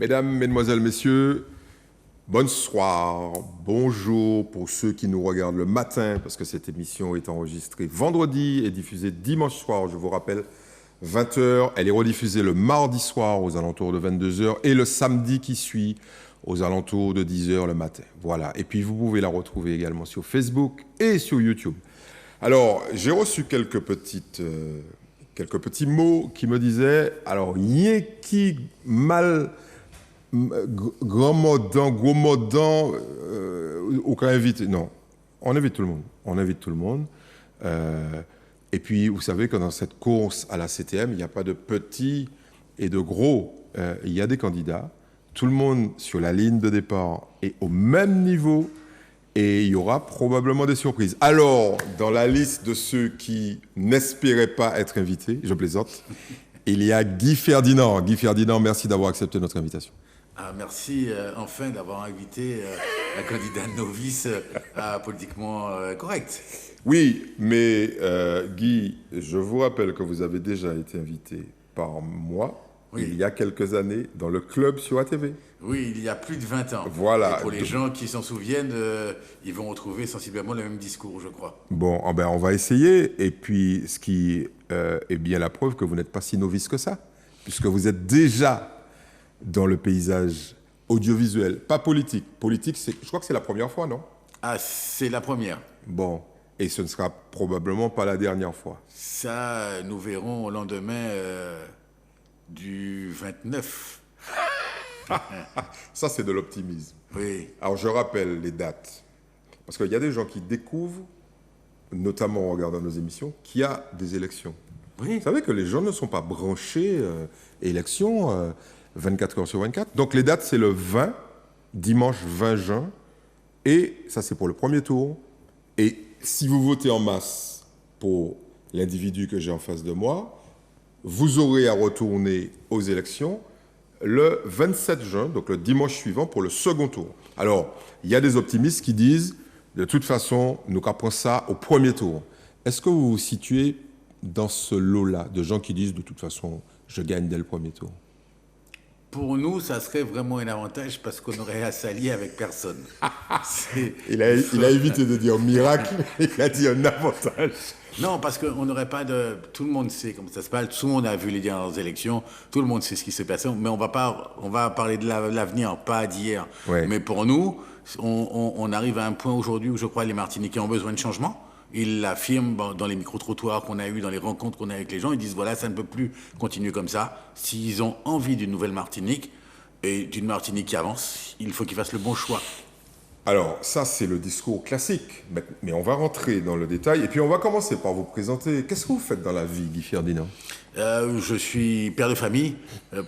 Mesdames, Mesdemoiselles, Messieurs, bonsoir, bonjour pour ceux qui nous regardent le matin, parce que cette émission est enregistrée vendredi et diffusée dimanche soir, je vous rappelle, 20 h. Elle est rediffusée le mardi soir aux alentours de 22 h et le samedi qui suit aux alentours de 10 h le matin. Voilà. Et puis vous pouvez la retrouver également sur Facebook et sur YouTube. Alors, j'ai reçu quelques petits mots qui me disaient, alors, yéki mal, grand modant, gros modant, aucun invité. Non, on invite tout le monde. On invite tout le monde. Et puis, vous savez que dans cette course à la CTM, il n'y a pas de petits et de gros. Il y a des candidats. Tout le monde sur la ligne de départ est au même niveau. Et il y aura probablement des surprises. Alors, dans la liste de ceux qui n'espéraient pas être invités, je plaisante, il y a Guy Ferdinand. Guy Ferdinand, merci d'avoir accepté notre invitation. Merci enfin d'avoir invité un candidat novice à Politiquement Correct. Oui, mais Guy, je vous rappelle que vous avez déjà été invité par moi, il y a quelques années, dans le club sur ATV. Oui, il y a plus de 20 ans. Voilà. Et pour les gens qui s'en souviennent, ils vont retrouver sensiblement le même discours, je crois. Bon, on va essayer. Et puis, ce qui est bien la preuve que vous n'êtes pas si novice que ça, puisque vous êtes déjà dans le paysage audiovisuel, pas politique. Politique, je crois que c'est la première fois, non? Ah, c'est la première. Bon, et ce ne sera probablement pas la dernière fois. Ça, nous verrons au lendemain du 29. Ça, c'est de l'optimisme. Oui. Alors, je rappelle les dates. Parce qu'il y a des gens qui découvrent, notamment en regardant nos émissions, qu'il y a des élections. Oui. Vous savez que les gens ne sont pas branchés élections 24 heures sur 24. Donc, les dates, c'est le 20, dimanche 20 juin. Et ça, c'est pour le premier tour. Et si vous votez en masse pour l'individu que j'ai en face de moi, vous aurez à retourner aux élections le 27 juin, donc le dimanche suivant, pour le second tour. Alors, il y a des optimistes qui disent, de toute façon, nous capons ça au premier tour. Est-ce que vous vous situez dans ce lot-là de gens qui disent, de toute façon, je gagne dès le premier tour? Pour nous, ça serait vraiment un avantage parce qu'on aurait à s'allier avec personne. Il a évité de dire miracle, il a dit un avantage. Non, parce qu'on n'aurait pas de... Tout le monde sait comment ça se passe, tout le monde a vu les dernières élections, tout le monde sait ce qui s'est passé, mais on va parler de l'avenir, pas d'hier. Ouais. Mais pour nous, on arrive à un point aujourd'hui où je crois que les Martiniquais ont besoin de changement. Ils l'affirment dans les micro-trottoirs qu'on a eus, dans les rencontres qu'on a avec les gens, ils disent voilà, ça ne peut plus continuer comme ça. S'ils ont envie d'une nouvelle Martinique, et d'une Martinique qui avance, il faut qu'ils fassent le bon choix. Alors, ça, c'est le discours classique. Mais on va rentrer dans le détail. Et puis, on va commencer par vous présenter. Qu'est-ce que vous faites dans la vie, Guy Ferdinand? Je suis père de famille,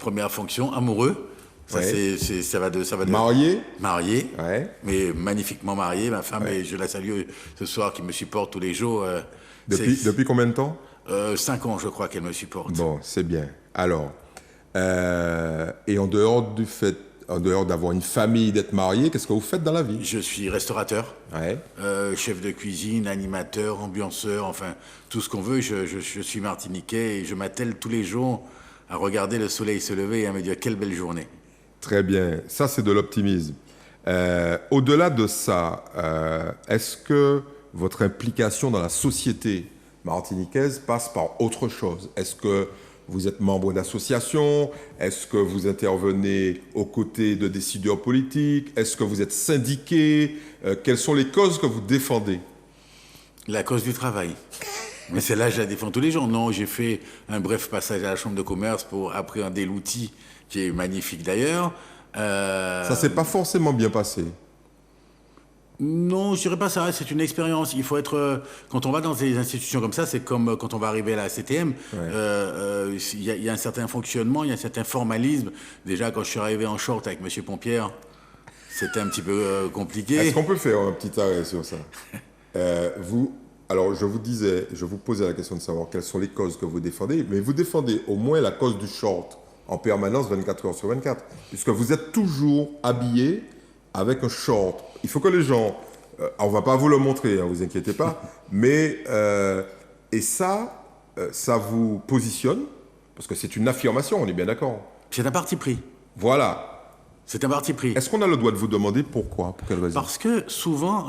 première fonction, amoureux. Ça, ouais. ça va de... Marié? Marié, ouais. Mais magnifiquement marié. Ma femme, ouais. et je la salue ce soir, qui me supporte tous les jours. Depuis combien de temps? 5 ans, je crois, qu'elle me supporte. Bon, c'est bien. Alors, et en dehors d'avoir une famille, d'être marié, qu'est-ce que vous faites dans la vie? Je suis restaurateur, ouais. Chef de cuisine, animateur, ambianceur, enfin, tout ce qu'on veut. Je suis martiniquais et je m'attelle tous les jours à regarder le soleil se lever et à me dire quelle belle journée. Très bien. Ça, c'est de l'optimisme. Au-delà de ça, est-ce que votre implication dans la société martiniquaise passe par autre chose? Est-ce que vous êtes membre d'associations? Est-ce que vous intervenez aux côtés de décideurs politiques? Est-ce que vous êtes syndiqué? Quelles sont les causes que vous défendez? La cause du travail. Mais celle-là, je la défends tous les jours. Non, j'ai fait un bref passage à la Chambre de commerce pour appréhender l'outil, qui est magnifique d'ailleurs. Ça ne s'est pas forcément bien passé. Non, je dirais pas ça, c'est une expérience. Il faut être... quand on va dans des institutions comme ça, c'est comme quand on va arriver à la CTM, il y a un certain fonctionnement, il y a un certain formalisme. Déjà, quand je suis arrivé en short avec M. Pompierre, c'était un petit peu compliqué. Est-ce qu'on peut faire un petit arrêt sur ça? Alors, je vous posais la question de savoir quelles sont les causes que vous défendez, mais vous défendez au moins la cause du short en permanence 24 heures sur 24, puisque vous êtes toujours habillé avec un short. Il faut que les gens... on ne va pas vous le montrer, hein, vous inquiétez pas, mais... et ça vous positionne, parce que c'est une affirmation, on est bien d'accord. C'est un parti pris. Voilà. C'est un parti pris. Est-ce qu'on a le droit de vous demander pourquoi? Pour quelle raison? Parce que souvent,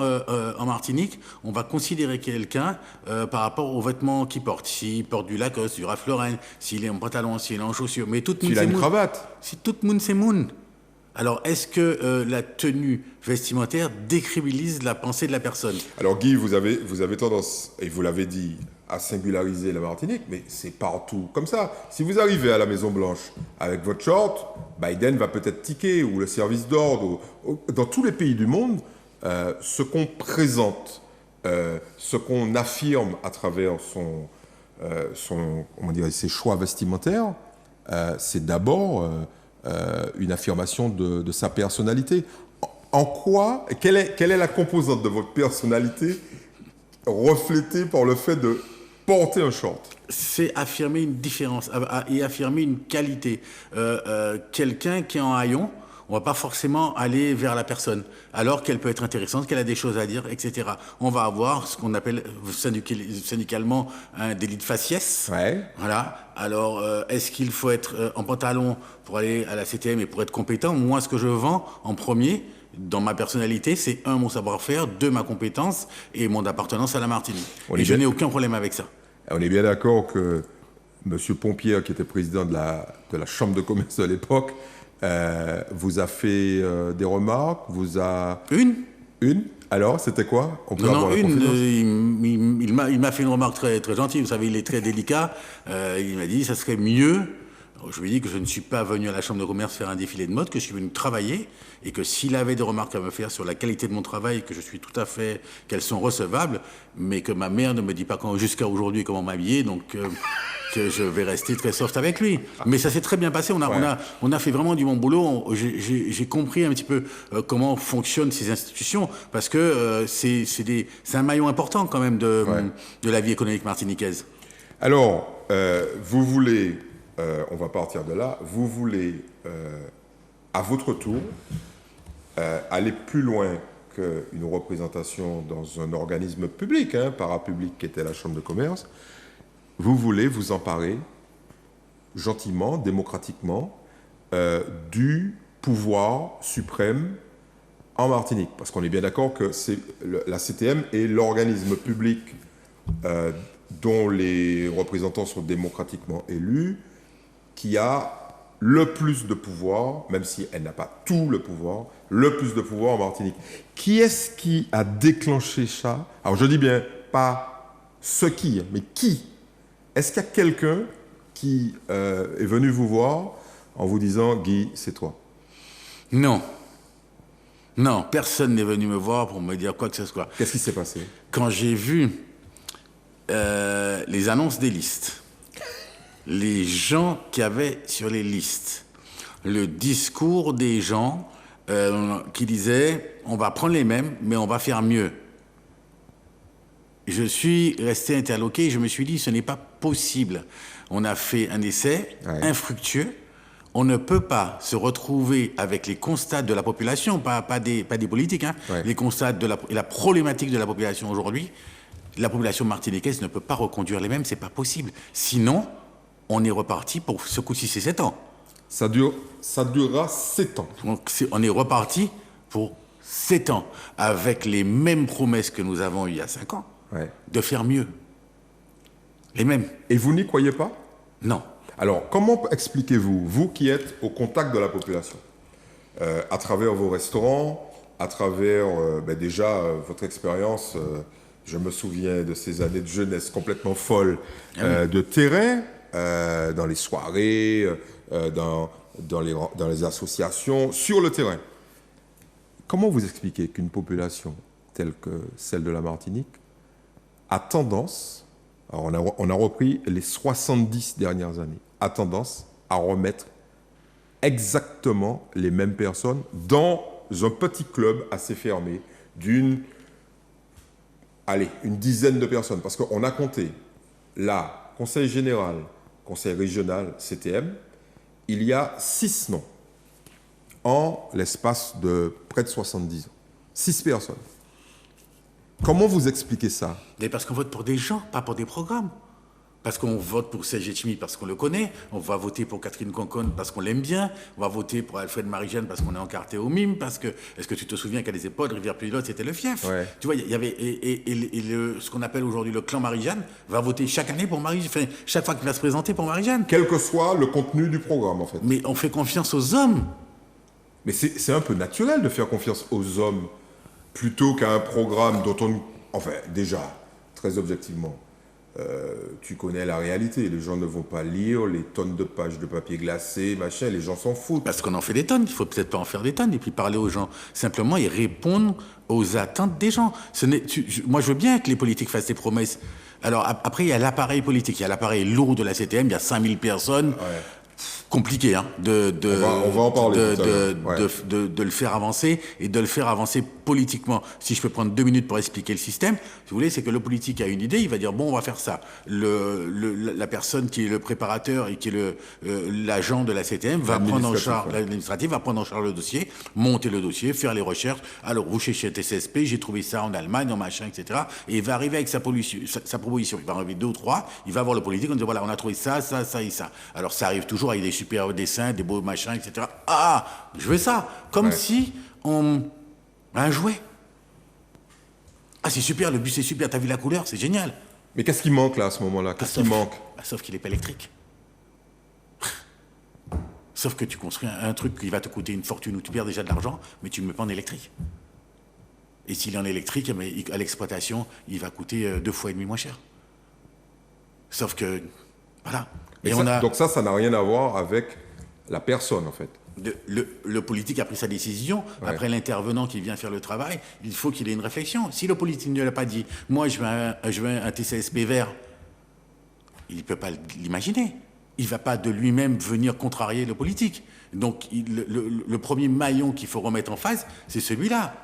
en Martinique, on va considérer quelqu'un par rapport aux vêtements qu'il porte. S'il porte du Lacoste, du Ralph Lauren, s'il est en pantalon, s'il est en chaussures. Mais tout le monde, S'il a une cravate. Si tout le monde, c'est moun. Alors, est-ce que la tenue vestimentaire décrédibilise la pensée de la personne? Alors Guy, vous avez tendance, et vous l'avez dit, à singulariser la Martinique, mais c'est partout comme ça. Si vous arrivez à la Maison-Blanche avec votre short, Biden va peut-être tiquer, ou le service d'ordre. Dans tous les pays du monde, ce qu'on présente, ce qu'on affirme à travers ses choix vestimentaires, c'est d'abord une affirmation de sa personnalité. En quoi, quelle est la composante de votre personnalité reflétée par le fait de porter un short? C'est affirmer une différence et affirmer une qualité. Quelqu'un qui est en haillon, on va pas forcément aller vers la personne, alors qu'elle peut être intéressante, qu'elle a des choses à dire, etc. On va avoir ce qu'on appelle syndicalement un délit de faciès. Ouais. Voilà. Alors, est-ce qu'il faut être en pantalon pour aller à la CTM et pour être compétent? Moi, ce que je vends en premier, dans ma personnalité, c'est 1, mon savoir-faire, 2, ma compétence et mon appartenance à la Martinique. Et je n'ai aucun problème avec ça. On est bien d'accord que M. Pompier, qui était président de la Chambre de commerce de l'époque, vous a fait des remarques, vous a... Une? Alors, c'était quoi? On peut avoir la confidence? Il m'a fait une remarque très, très gentille. Vous savez, il est très délicat. Il m'a dit, ça serait mieux. Je lui ai dit que je ne suis pas venu à la Chambre de commerce faire un défilé de mode, que je suis venu travailler et que s'il avait des remarques à me faire sur la qualité de mon travail, que je suis tout à fait, qu'elles sont recevables, mais que ma mère ne me dit pas jusqu'à aujourd'hui comment m'habiller, donc que je vais rester très soft avec lui. Mais ça s'est très bien passé. On a fait vraiment du bon boulot. J'ai compris un petit peu comment fonctionnent ces institutions parce que c'est un maillon important quand même de la vie économique martiniquaise. Alors, vous voulez... on va partir de là. Vous voulez, à votre tour, aller plus loin qu'une représentation dans un organisme public, parapublic, qui était la Chambre de commerce. Vous voulez vous emparer, gentiment, démocratiquement, du pouvoir suprême en Martinique. Parce qu'on est bien d'accord que la CTM est l'organisme public dont les représentants sont démocratiquement élus, qui a le plus de pouvoir, même si elle n'a pas tout le pouvoir, le plus de pouvoir en Martinique. Qui est-ce qui a déclenché ça? Alors je dis bien pas ce qui, mais qui? Est-ce qu'il y a quelqu'un qui est venu vous voir en vous disant « Guy, c'est toi » ? Non. Non, personne n'est venu me voir pour me dire quoi que ce soit. Qu'est-ce qui s'est passé? Quand j'ai vu les annonces des listes, les gens qui avaient sur les listes, le discours des gens qui disaient « on va prendre les mêmes, mais on va faire mieux ». Je suis resté interloqué et je me suis dit « ce n'est pas possible ». On a fait un essai infructueux. On ne peut pas se retrouver avec les constats de la population, pas des politiques, les constats de la problématique de la population aujourd'hui. La population martiniquaise ne peut pas reconduire les mêmes, c'est pas possible. Sinon, on est reparti pour ce coup-ci, c'est 7 ans. Ça durera 7 ans. Donc, on est reparti pour 7 ans, avec les mêmes promesses que nous avons eues il y a 5 ans, de faire mieux. Les mêmes. Et vous n'y croyez pas? Non. Alors, comment expliquez-vous, vous qui êtes au contact de la population, à travers vos restaurants, à travers déjà votre expérience, je me souviens de ces années de jeunesse complètement folles, de terrain, dans les soirées, dans les associations, sur le terrain. Comment vous expliquez qu'une population telle que celle de la Martinique a tendance, alors on a repris les 70 dernières années, a tendance à remettre exactement les mêmes personnes dans un petit club assez fermé d'une dizaine de personnes. Parce qu'on a compté là, conseil général, conseil régional, CTM, il y a 6 noms en l'espace de près de 70 ans. 6 personnes. Comment vous expliquez ça? Mais parce qu'on vote pour des gens, pas pour des programmes. Parce qu'on vote pour Serge Etchimi parce qu'on le connaît, on va voter pour Catherine Conconne parce qu'on l'aime bien, on va voter pour Alfred Marie-Jeanne parce qu'on est encarté au mime, parce que, est-ce que tu te souviens qu'à des époques, Rivière-Pilote, c'était le fief. Ouais. Tu vois, il y avait, ce qu'on appelle aujourd'hui le clan Marie-Jeanne va voter chaque année pour Marie-Jeanne, enfin, chaque fois qu'il va se présenter pour Marie-Jeanne. Quel que soit le contenu du programme, en fait. Mais on fait confiance aux hommes. Mais c'est un peu naturel de faire confiance aux hommes plutôt qu'à un programme dont on... Enfin, déjà, très objectivement, tu connais la réalité. Les gens ne vont pas lire les tonnes de pages de papier glacé, machin, les gens s'en foutent. Parce qu'on en fait des tonnes, il faut peut-être pas en faire des tonnes, et puis parler aux gens simplement et répondre aux attentes des gens. Moi, je veux bien que les politiques fassent des promesses. Alors, après, il y a l'appareil politique, il y a l'appareil lourd de la CTM, il y a 5000 personnes. Ouais. Compliqué, hein, on va en parler tout à l'heure. Ouais. de le faire avancer et de le faire avancer politiquement. Si je peux prendre 2 minutes pour expliquer le système, si vous voulez, c'est que le politique a une idée, il va dire bon, on va faire ça. La personne qui est le préparateur et qui est l'agent de la CTM va prendre en charge, l'administratif va prendre en charge le dossier, monter le dossier, faire les recherches. Alors, vous cherchez TCSP, j'ai trouvé ça en Allemagne, en machin, etc. Et il va arriver avec sa proposition. Il va arriver 2 ou 3, il va voir le politique, on dit voilà, on a trouvé ça, ça, ça et ça. Alors, ça arrive toujours avec des super dessins, des beaux machins, etc. Ah, je veux ça. Comme si on... Un jouet. Ah, c'est super, le bus c'est super, t'as vu la couleur, c'est génial. Mais qu'est-ce qui manque là, à ce moment-là? Qu'est-ce qui manque? Sauf qu'il n'est pas électrique. Sauf que tu construis un truc qui va te coûter une fortune où tu perds déjà de l'argent, mais tu ne le mets pas en électrique. Et s'il est en électrique, mais à l'exploitation, il va coûter 2,5 fois moins cher. Sauf que... Voilà. Et donc ça n'a rien à voir avec la personne, en fait. Le politique a pris sa décision. Ouais. Après l'intervenant qui vient faire le travail, il faut qu'il ait une réflexion. Si le politique ne l'a pas dit, moi je veux un TCSP vert, il ne peut pas l'imaginer. Il ne va pas de lui-même venir contrarier le politique. Donc le premier maillon qu'il faut remettre en phase, c'est celui-là.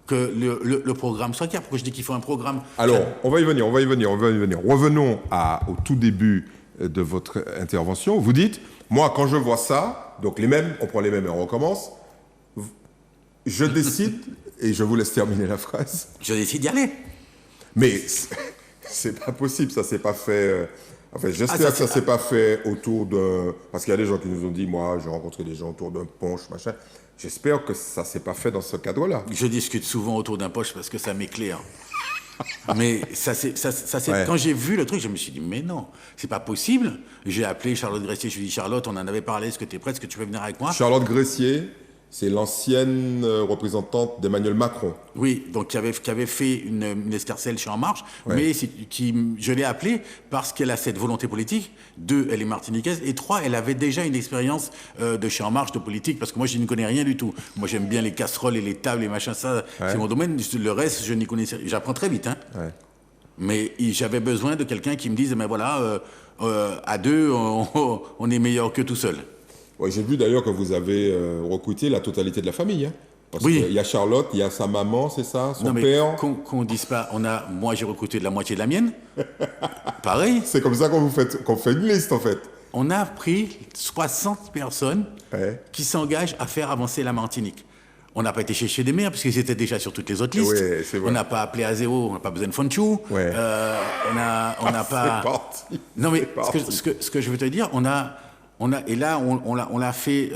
Que le programme soit clair. Pourquoi je dis qu'il faut un programme? Alors, on va y venir. Revenons au tout début de votre intervention. Vous dites, moi, quand je vois ça, donc on prend les mêmes et on recommence, je décide, et je vous laisse terminer la phrase. Je décide d'y aller. Mais c'est pas possible, ça s'est pas fait... Enfin, j'espère que ça s'est pas fait autour d'un... Parce qu'il y a des gens qui nous ont dit, moi, j'ai rencontré des gens autour d'un punch, machin. J'espère que ça s'est pas fait dans ce cadre-là. Je discute souvent autour d'un poche parce que ça m'éclaire. Mais quand j'ai vu le truc, je me suis dit, mais non, c'est pas possible. J'ai appelé Charlotte Gressier, je lui ai dit, Charlotte, on en avait parlé, est-ce que tu es prête, est-ce que tu peux venir avec moi? Charlotte Gressier, c'est l'ancienne représentante d'Emmanuel Macron. Oui, donc qui avait fait une escarcelle chez En Marche, mais je l'ai appelée parce qu'elle a cette volonté politique. 2, elle est martiniquaise, et 3, elle avait déjà une expérience de chez En Marche, de politique, parce que moi, je n'y connais rien du tout. Moi, j'aime bien les casseroles et les tables, les machins, ça, c'est mon domaine. Le reste, je n'y connaissais rien. J'apprends très vite, hein. Ouais. Mais j'avais besoin de quelqu'un qui me dise, mais voilà, à 2, on est meilleur que tout seul. Ouais, j'ai vu d'ailleurs que vous avez recruté la totalité de la famille. Hein, parce qu'il y a Charlotte, il y a sa maman, c'est ça, son père. Qu'on dise pas, moi j'ai recruté de la moitié de la mienne. Pareil. C'est comme ça qu'on fait une liste en fait. On a pris 60 personnes qui s'engagent à faire avancer la Martinique. On n'a pas été chercher des maires parce qu'ils étaient déjà sur toutes les autres listes. Oui, on n'a pas appelé à zéro, on n'a pas besoin de Fonchou. Ouais. On n'a pas. C'est parti. Non mais ce que je veux te dire, on l'a fait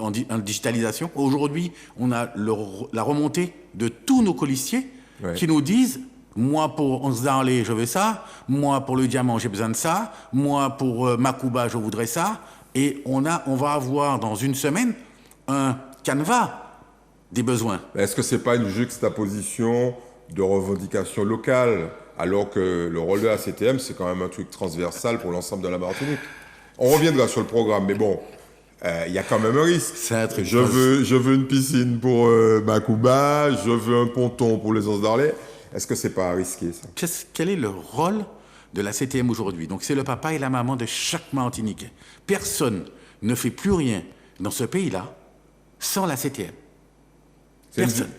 en digitalisation. Aujourd'hui, on a la remontée de tous nos colistiers qui nous disent, moi pour Onze d'Arlé, je veux ça, moi pour le diamant, j'ai besoin de ça, moi pour Makuba, je voudrais ça. Et on va avoir dans une semaine un canevas des besoins. Est-ce que c'est pas une juxtaposition de revendications locales, alors que le rôle de la CTM, c'est quand même un truc transversal pour l'ensemble de la Martinique? On reviendra sur le programme, mais bon, il y a quand même un risque. C'est un truc. Je veux une piscine pour Makuba, je veux un ponton pour les Onze d'Arlé. Est-ce que c'est pas risqué, ça? Quel est le rôle de la CTM aujourd'hui? Donc c'est le papa et la maman de chaque Martiniquais. Personne ne fait plus rien dans ce pays-là sans la CTM.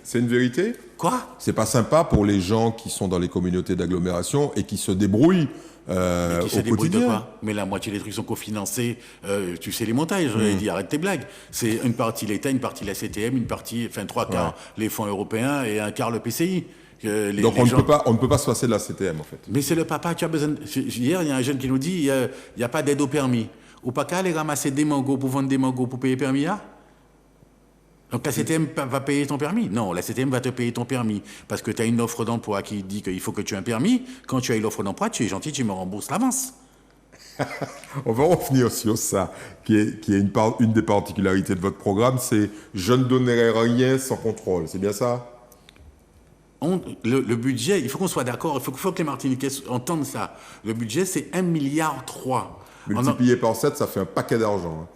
C'est une vérité? Quoi? C'est pas sympa pour les gens qui sont dans les communautés d'agglomération et qui se débrouillent au quotidien. De quoi? Mais la moitié des trucs sont cofinancés. Tu sais les montages. Il dit arrête tes blagues. C'est une partie l'État, une partie la CTM, une partie, enfin 3 quarts les fonds européens et 1 quart le PCI. Donc on ne peut pas se passer de la CTM en fait. Mais c'est le papa, tu as besoin. Hier, il y a un jeune qui nous dit il n'y a pas d'aide au permis. Ou pas qu'à aller ramasser des mangos pour vendre des mangos pour payer le permis là. Donc la CTM va payer ton permis? Non, la CTM va te payer ton permis. Parce que tu as une offre d'emploi qui dit qu'il faut que tu aies un permis. Quand tu as l'offre d'emploi, tu es gentil, tu me rembourses l'avance. On va revenir sur ça, qui est une des particularités de votre programme, c'est « Je ne donnerai rien sans contrôle ». C'est bien ça? Le budget, il faut qu'on soit d'accord, il faut que les Martiniquais entendent ça. Le budget, c'est 1,3 milliard. Multiplié par 7, ça fait un paquet d'argent.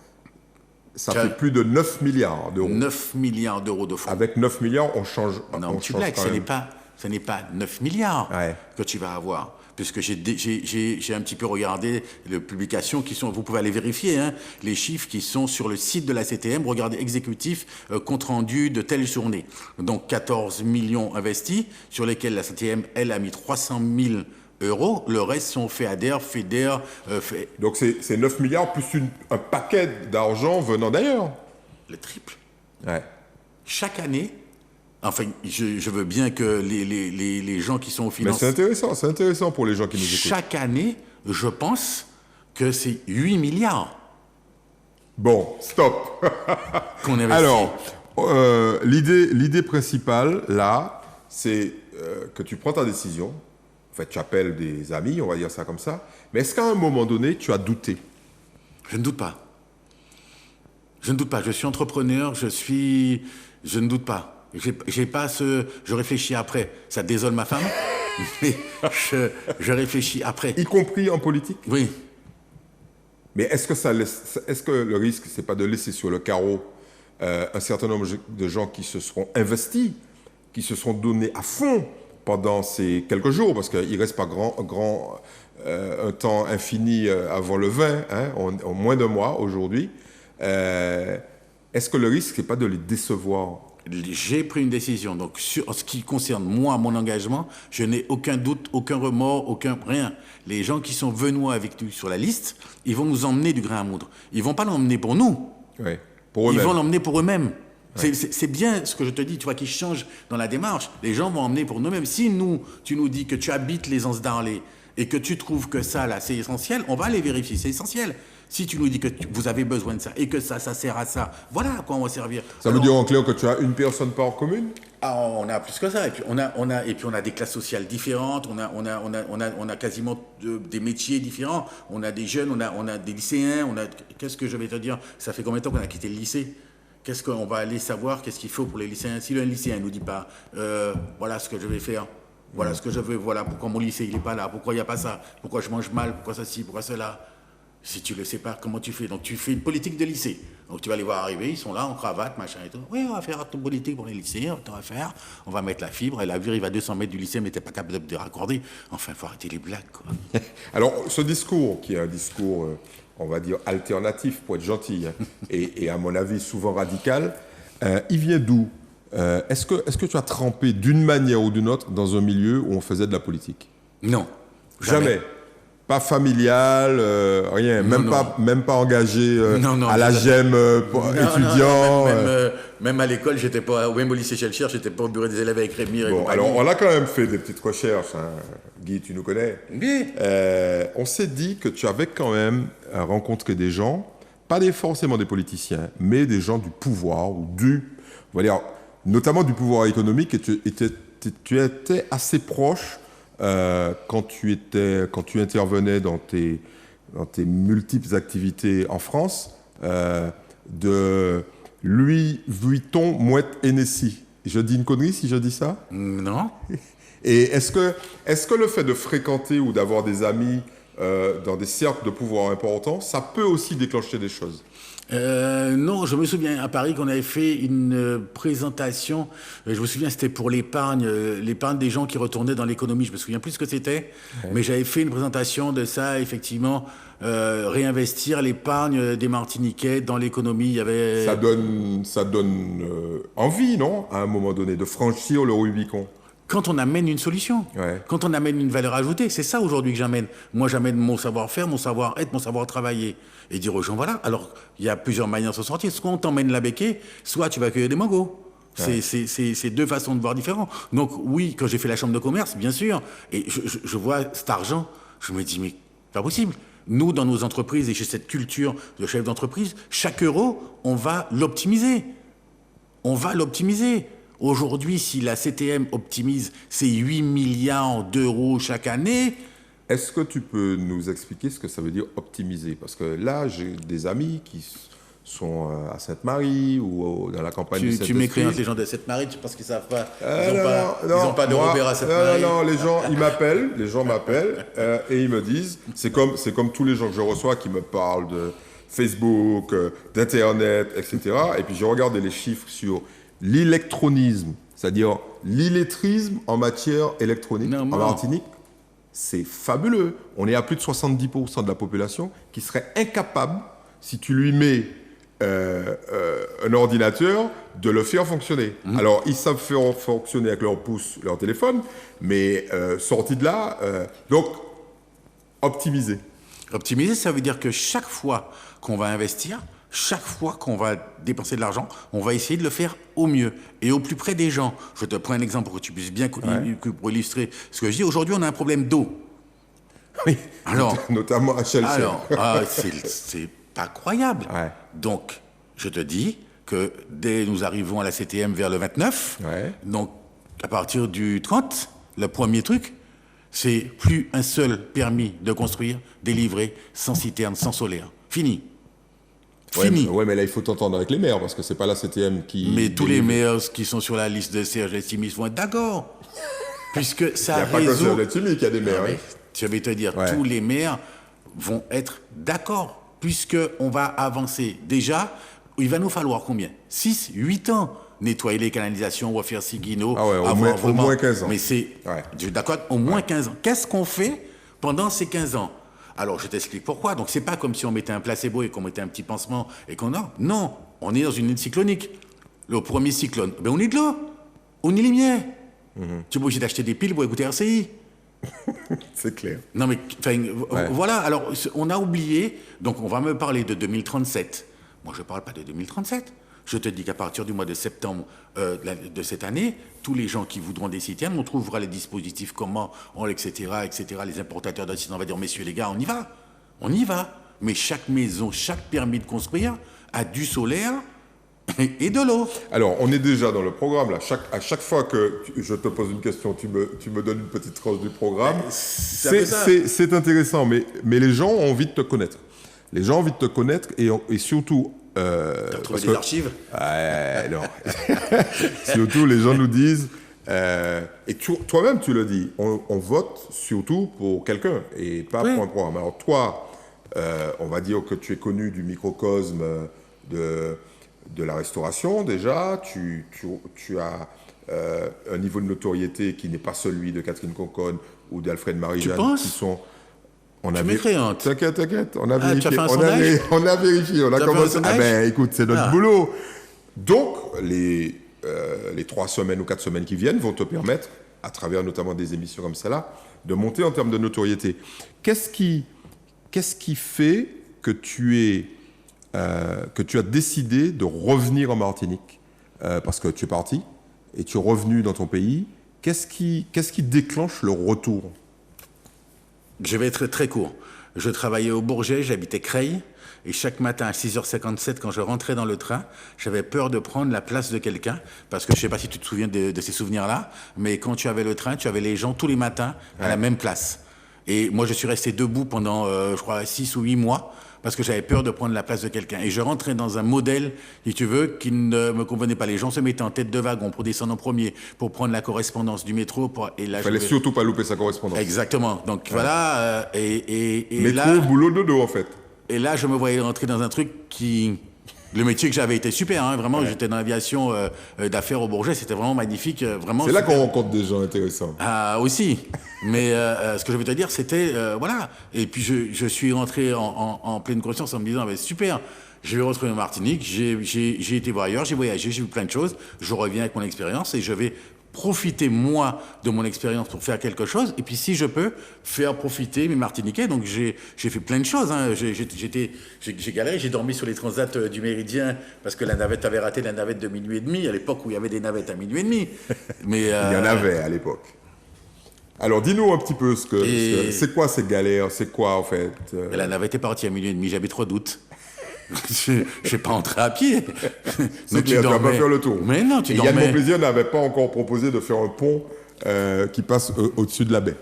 Ça fait plus de 9 milliards d'euros. 9 milliards d'euros de fonds. Avec 9 milliards, on change. Non, tu blagues, ce n'est pas 9 milliards que tu vas avoir. Puisque j'ai un petit peu regardé les publications qui sont, vous pouvez aller vérifier, les chiffres qui sont sur le site de la CTM, regardez exécutif, compte rendu de telle journée. Donc 14 millions investis, sur lesquels la CTM, elle, a mis 300 000 euros. Le reste sont FEADER, FEDER. Donc c'est 9 milliards plus un paquet d'argent venant d'ailleurs. Le triple. Ouais. Chaque année. Enfin, je veux bien que les gens qui sont au financement... Mais c'est intéressant pour les gens qui nous écoutent. Chaque année, je pense que c'est 8 milliards. Bon, stop. Qu'on investit. Alors, l'idée principale, là, c'est que tu prends ta décision. En fait, tu appelles des amis, on va dire ça comme ça. Mais est-ce qu'à un moment donné, tu as douté? Je ne doute pas. Je ne doute pas. Je suis entrepreneur, je ne doute pas. Je réfléchis après. Ça désole ma femme, mais je réfléchis après. Y compris en politique? Oui. Mais est-ce que le risque, c'est pas de laisser sur le carreau un certain nombre de gens qui se seront investis, qui se seront donnés à fond pendant ces quelques jours, parce qu'il ne reste pas un temps infini avant le 20, en moins d'un mois aujourd'hui. Est-ce que le risque, c'est pas de les décevoir? J'ai pris une décision. Donc, en ce qui concerne moi, mon engagement, je n'ai aucun doute, aucun remords, rien. Les gens qui sont venus avec nous sur la liste, ils vont nous emmener du grain à moudre. Ils ne vont pas l'emmener pour nous. Oui, pour eux-mêmes. Ils vont l'emmener pour eux-mêmes. Ouais. C'est bien ce que je te dis, tu vois, qu'ils changent dans la démarche. Les gens vont emmener pour nous-mêmes. Si tu nous dis que tu habites les Anses d'Arlé et que tu trouves que ça, là, c'est essentiel, on va aller vérifier, c'est essentiel. Si tu nous dis que vous avez besoin de ça et que ça sert à ça, voilà à quoi on va servir. Ça veut dire en clair que tu as une personne par commune? Ah, on a plus que ça. Et puis on a des classes sociales différentes. On a quasiment des métiers différents. On a des jeunes, on a des lycéens. Qu'est-ce que je vais te dire? Ça fait combien de temps qu'on a quitté le lycée? Qu'est-ce qu'on va aller savoir? Qu'est-ce qu'il faut pour les lycéens? Si le lycéen ne nous dit pas, voilà ce que je vais faire. Voilà ce que je veux. Voilà pourquoi mon lycée il est pas là. Pourquoi il n'y a pas ça? Pourquoi je mange mal? Pourquoi ceci? Pourquoi cela? Si tu ne le sais pas, comment tu fais? Donc tu fais une politique de lycée. Donc tu vas les voir arriver, ils sont là en cravate, machin et tout. Oui, on va faire une politique pour les lycéens, on va mettre la fibre, et la vire, il va à 200 mètres du lycée, mais t'es pas capable de raccorder. Enfin, il faut arrêter les blagues, quoi. Alors, ce discours, qui est un discours, on va dire, alternatif, pour être gentil, et à mon avis souvent radical, il vient d'où? Est-ce que tu as trempé d'une manière ou d'une autre dans un milieu où on faisait de la politique? Non. Jamais. Pas familial, rien, même pas engagé à la GEM étudiant. Même à l'école, j'étais pas, même au lycée Chelcher, j'étais pas au bureau des élèves avec Rémi. Bon, alors on a quand même fait des petites recherches, Guy, tu nous connais. Oui. On s'est dit que tu avais quand même rencontré des gens, pas forcément des politiciens, mais des gens du pouvoir, on va dire, notamment du pouvoir économique, et tu étais assez proche. Quand tu intervenais dans tes multiples activités en France, de Louis Vuitton, Mouette Hennessy. Je dis une connerie si je dis ça? Non. Et est-ce que le fait de fréquenter ou d'avoir des amis dans des cercles de pouvoir importants, ça peut aussi déclencher des choses? Non, je me souviens à Paris qu'on avait fait une présentation. Je me souviens, c'était pour l'épargne des gens qui retournaient dans l'économie. Je me souviens plus ce que c'était, mais j'avais fait une présentation de ça, effectivement, réinvestir l'épargne des Martiniquais dans l'économie. Il y avait... Ça donne envie, non, à un moment donné, de franchir le Rubicon. Quand on amène une solution, quand on amène une valeur ajoutée, c'est ça aujourd'hui que j'amène. Moi, j'amène mon savoir-faire, mon savoir-être, mon savoir-travailler. Et dire aux gens, voilà, alors il y a plusieurs manières de se sortir. Soit on t'emmène la béquille, soit tu vas cueillir des mangos. C'est deux façons de voir différentes. Donc oui, quand j'ai fait la chambre de commerce, bien sûr, et je vois cet argent, je me dis mais pas possible. Nous, dans nos entreprises, et j'ai cette culture de chef d'entreprise, chaque euro, on va l'optimiser. On va l'optimiser. Aujourd'hui, si la CTM optimise ses 8 milliards d'euros chaque année... Est-ce que tu peux nous expliquer ce que ça veut dire optimiser? Parce que là, j'ai des amis qui sont à Sainte-Marie ou dans la campagne de Saint-Esprit. Tu mécréantes les gens de Sainte-Marie, tu penses qu'ils savent pas. Ils n'ont pas de Robert à Sainte-Marie. Non, les gens m'appellent et ils me disent, c'est comme tous les gens que je reçois qui me parlent de Facebook, d'Internet, etc. Et puis j'ai regardé les chiffres sur l'électronisme, c'est-à-dire l'illettrisme en matière électronique en Martinique. C'est fabuleux. On est à plus de 70% de la population qui serait incapable, si tu lui mets un ordinateur, de le faire fonctionner. Alors, ils savent faire fonctionner avec leur pouce, leur téléphone, mais sorti de là, donc, optimiser. Optimiser, ça veut dire que chaque fois qu'on va investir, chaque fois qu'on va dépenser de l'argent, on va essayer de le faire au mieux et au plus près des gens. Je te prends un exemple pour que tu puisses bien pour illustrer ce que je dis. Aujourd'hui, on a un problème d'eau. Oui, alors, notamment à Chelsea. Alors, c'est pas croyable. Ouais. Donc, je te dis que dès nous arrivons à la CTM vers le 29, donc à partir du 30, le premier truc, c'est plus un seul permis de construire délivré sans citerne, sans solaire. Fini. Fini. Ouais, mais là, il faut t'entendre avec les maires, parce que c'est pas la CTM qui... Mais tous les maires qui sont sur la liste de Serge Letchimy vont être d'accord. Puisque ça résout... Il n'y a pas que Serge Letchimy qui a des maires. Je vais te dire, tous les maires vont être d'accord, puisqu'on va avancer. Déjà, il va nous falloir combien? 6, 8 ans. Nettoyer les canalisations, refaire Siguino. Au moins 15 ans. Mais c'est... Je suis d'accord, au moins 15 ans. Qu'est-ce qu'on fait pendant ces 15 ans? Alors, je t'explique pourquoi. Donc, c'est pas comme si on mettait un placebo et qu'on mettait un petit pansement et qu'on a... Non, on est dans une île cyclonique. Le premier cyclone, ben on est de l'eau. On est les miens. Tu es obligé d'acheter des piles pour écouter RCI. C'est clair. Non, mais voilà. Alors, on a oublié. Donc, on va me parler de 2037. Moi, je ne parle pas de 2037. Je te dis qu'à partir du mois de septembre de cette année, tous les gens qui voudront des citernes, on trouvera les dispositifs, comment, etc., etc. Les importateurs de citernes, on va dire, messieurs les gars, on y va. On y va. Mais chaque maison, chaque permis de construire a du solaire et de l'eau. Alors, on est déjà dans le programme, là. À chaque fois que je te pose une question, tu me donnes une petite tranche du programme. C'est intéressant, mais les gens ont envie de te connaître. Les gens ont envie de te connaître et surtout... T'as retrouvé des archives? Non. Surtout, les gens nous disent... et toi-même, tu le dis, on vote surtout pour quelqu'un et pas pour un programme. Alors toi, on va dire que tu es connu du microcosme de la restauration déjà. Tu as un niveau de notoriété qui n'est pas celui de Catherine Conconne ou d'Alfred Marie-Jeanne, qui sont... Tu mécréantes. T'inquiète, on a vérifié. On a vérifié, on a commencé. Ah ben écoute, c'est notre boulot. Donc, les 3 semaines ou 4 semaines qui viennent vont te permettre, à travers notamment des émissions comme celle-là, de monter en termes de notoriété. Qu'est-ce qui fait que tu as décidé de revenir en Martinique? Parce que tu es parti et tu es revenu dans ton pays. Qu'est-ce qui déclenche le retour? Je vais être très court. Je travaillais au Bourget, j'habitais Creil, et chaque matin à 6h57, quand je rentrais dans le train, j'avais peur de prendre la place de quelqu'un, parce que je ne sais pas si tu te souviens de ces souvenirs-là, mais quand tu avais le train, tu avais les gens tous les matins à la même place. Et moi, je suis resté debout pendant, je crois, 6 ou 8 mois, parce que j'avais peur de prendre la place de quelqu'un. Et je rentrais dans un modèle, si tu veux, qui ne me convenait pas. Les gens se mettaient en tête de wagon pour descendre en premier, pour prendre la correspondance du métro. Et là, il fallait surtout pas louper sa correspondance. Exactement. Donc voilà. Métro, là, boulot, dodo, en fait. Et là, je me voyais rentrer dans un truc qui... Le métier que j'avais était super, hein, vraiment. J'étais dans l'aviation d'affaires au Bourget, c'était vraiment magnifique. Vraiment. C'est là qu'on rencontre des gens intéressants. Ah, aussi. Mais ce que je veux te dire, c'était... voilà. Et puis, je suis rentré en pleine conscience en me disant, super, je vais rentrer en Martinique, j'ai été voir ailleurs, j'ai voyagé, j'ai vu plein de choses, je reviens avec mon expérience et je vais profiter, moi, de mon expérience pour faire quelque chose, et puis si je peux, faire profiter mes Martiniquais. Donc j'ai fait plein de choses. Hein. J'ai galéré, j'ai dormi sur les transats du Méridien, parce que la navette avait raté la navette de minuit et demi, à l'époque où il y avait des navettes à minuit et demi. Mais, Il y en avait à l'époque. Alors, dis-nous un petit peu c'est quoi ces galères, c'est quoi en fait La navette est partie à minuit et demi, j'avais trop de doutes. Je n'ai pas entré à pied. C'est clair, tu vas pas faire le tour. Mais non, tu dormais. Yann Monplaisir n'avait pas encore proposé de faire un pont qui passe au-dessus de la baie.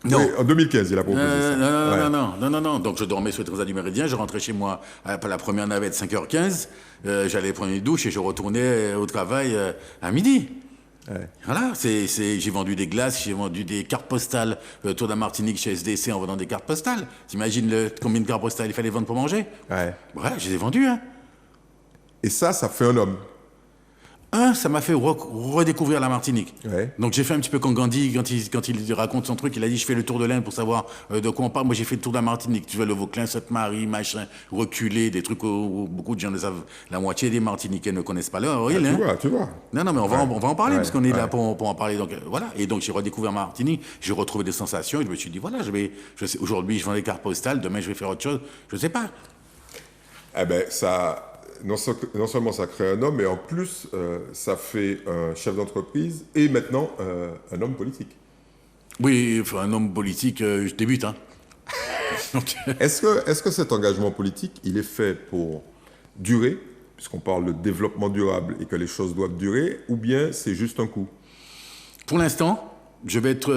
Non. Oui, en 2015, il a proposé ça. Non. Donc je dormais sur le transat du Méridien, je rentrais chez moi à la première navette 5h15, j'allais prendre une douche et je retournais au travail à midi. Ouais. Voilà, j'ai vendu des glaces, j'ai vendu des cartes postales, Tour de la Martinique chez SDC en vendant des cartes postales. T'imagines combien de cartes postales il fallait vendre pour manger? Ouais. Voilà, je les ai vendues. Hein. Et ça fait un homme. Ça m'a fait redécouvrir la Martinique. Ouais. Donc j'ai fait un petit peu comme Gandhi, quand il raconte son truc, il a dit je fais le tour de l'Inde pour savoir de quoi on parle. Moi j'ai fait le tour de la Martinique, tu vois, le Vauclin, Sainte-Marie, machin, reculé, des trucs où beaucoup de gens ne savent, la moitié des Martiniquais ne connaissent pas leur île. Tu vois. Non, mais on va en parler, parce qu'on est là pour en parler. Donc voilà, et donc j'ai redécouvert Martinique, j'ai retrouvé des sensations, et je me suis dit voilà, aujourd'hui je vends des cartes postales, demain je vais faire autre chose, je sais pas. Eh ben ça... Non seulement ça crée un homme, mais en plus, ça fait un chef d'entreprise et maintenant un homme politique. Oui, enfin, un homme politique, je débute. Hein. Donc, Est-ce que cet engagement politique, il est fait pour durer, puisqu'on parle de développement durable et que les choses doivent durer, ou bien c'est juste un coup? Pour l'instant, je vais être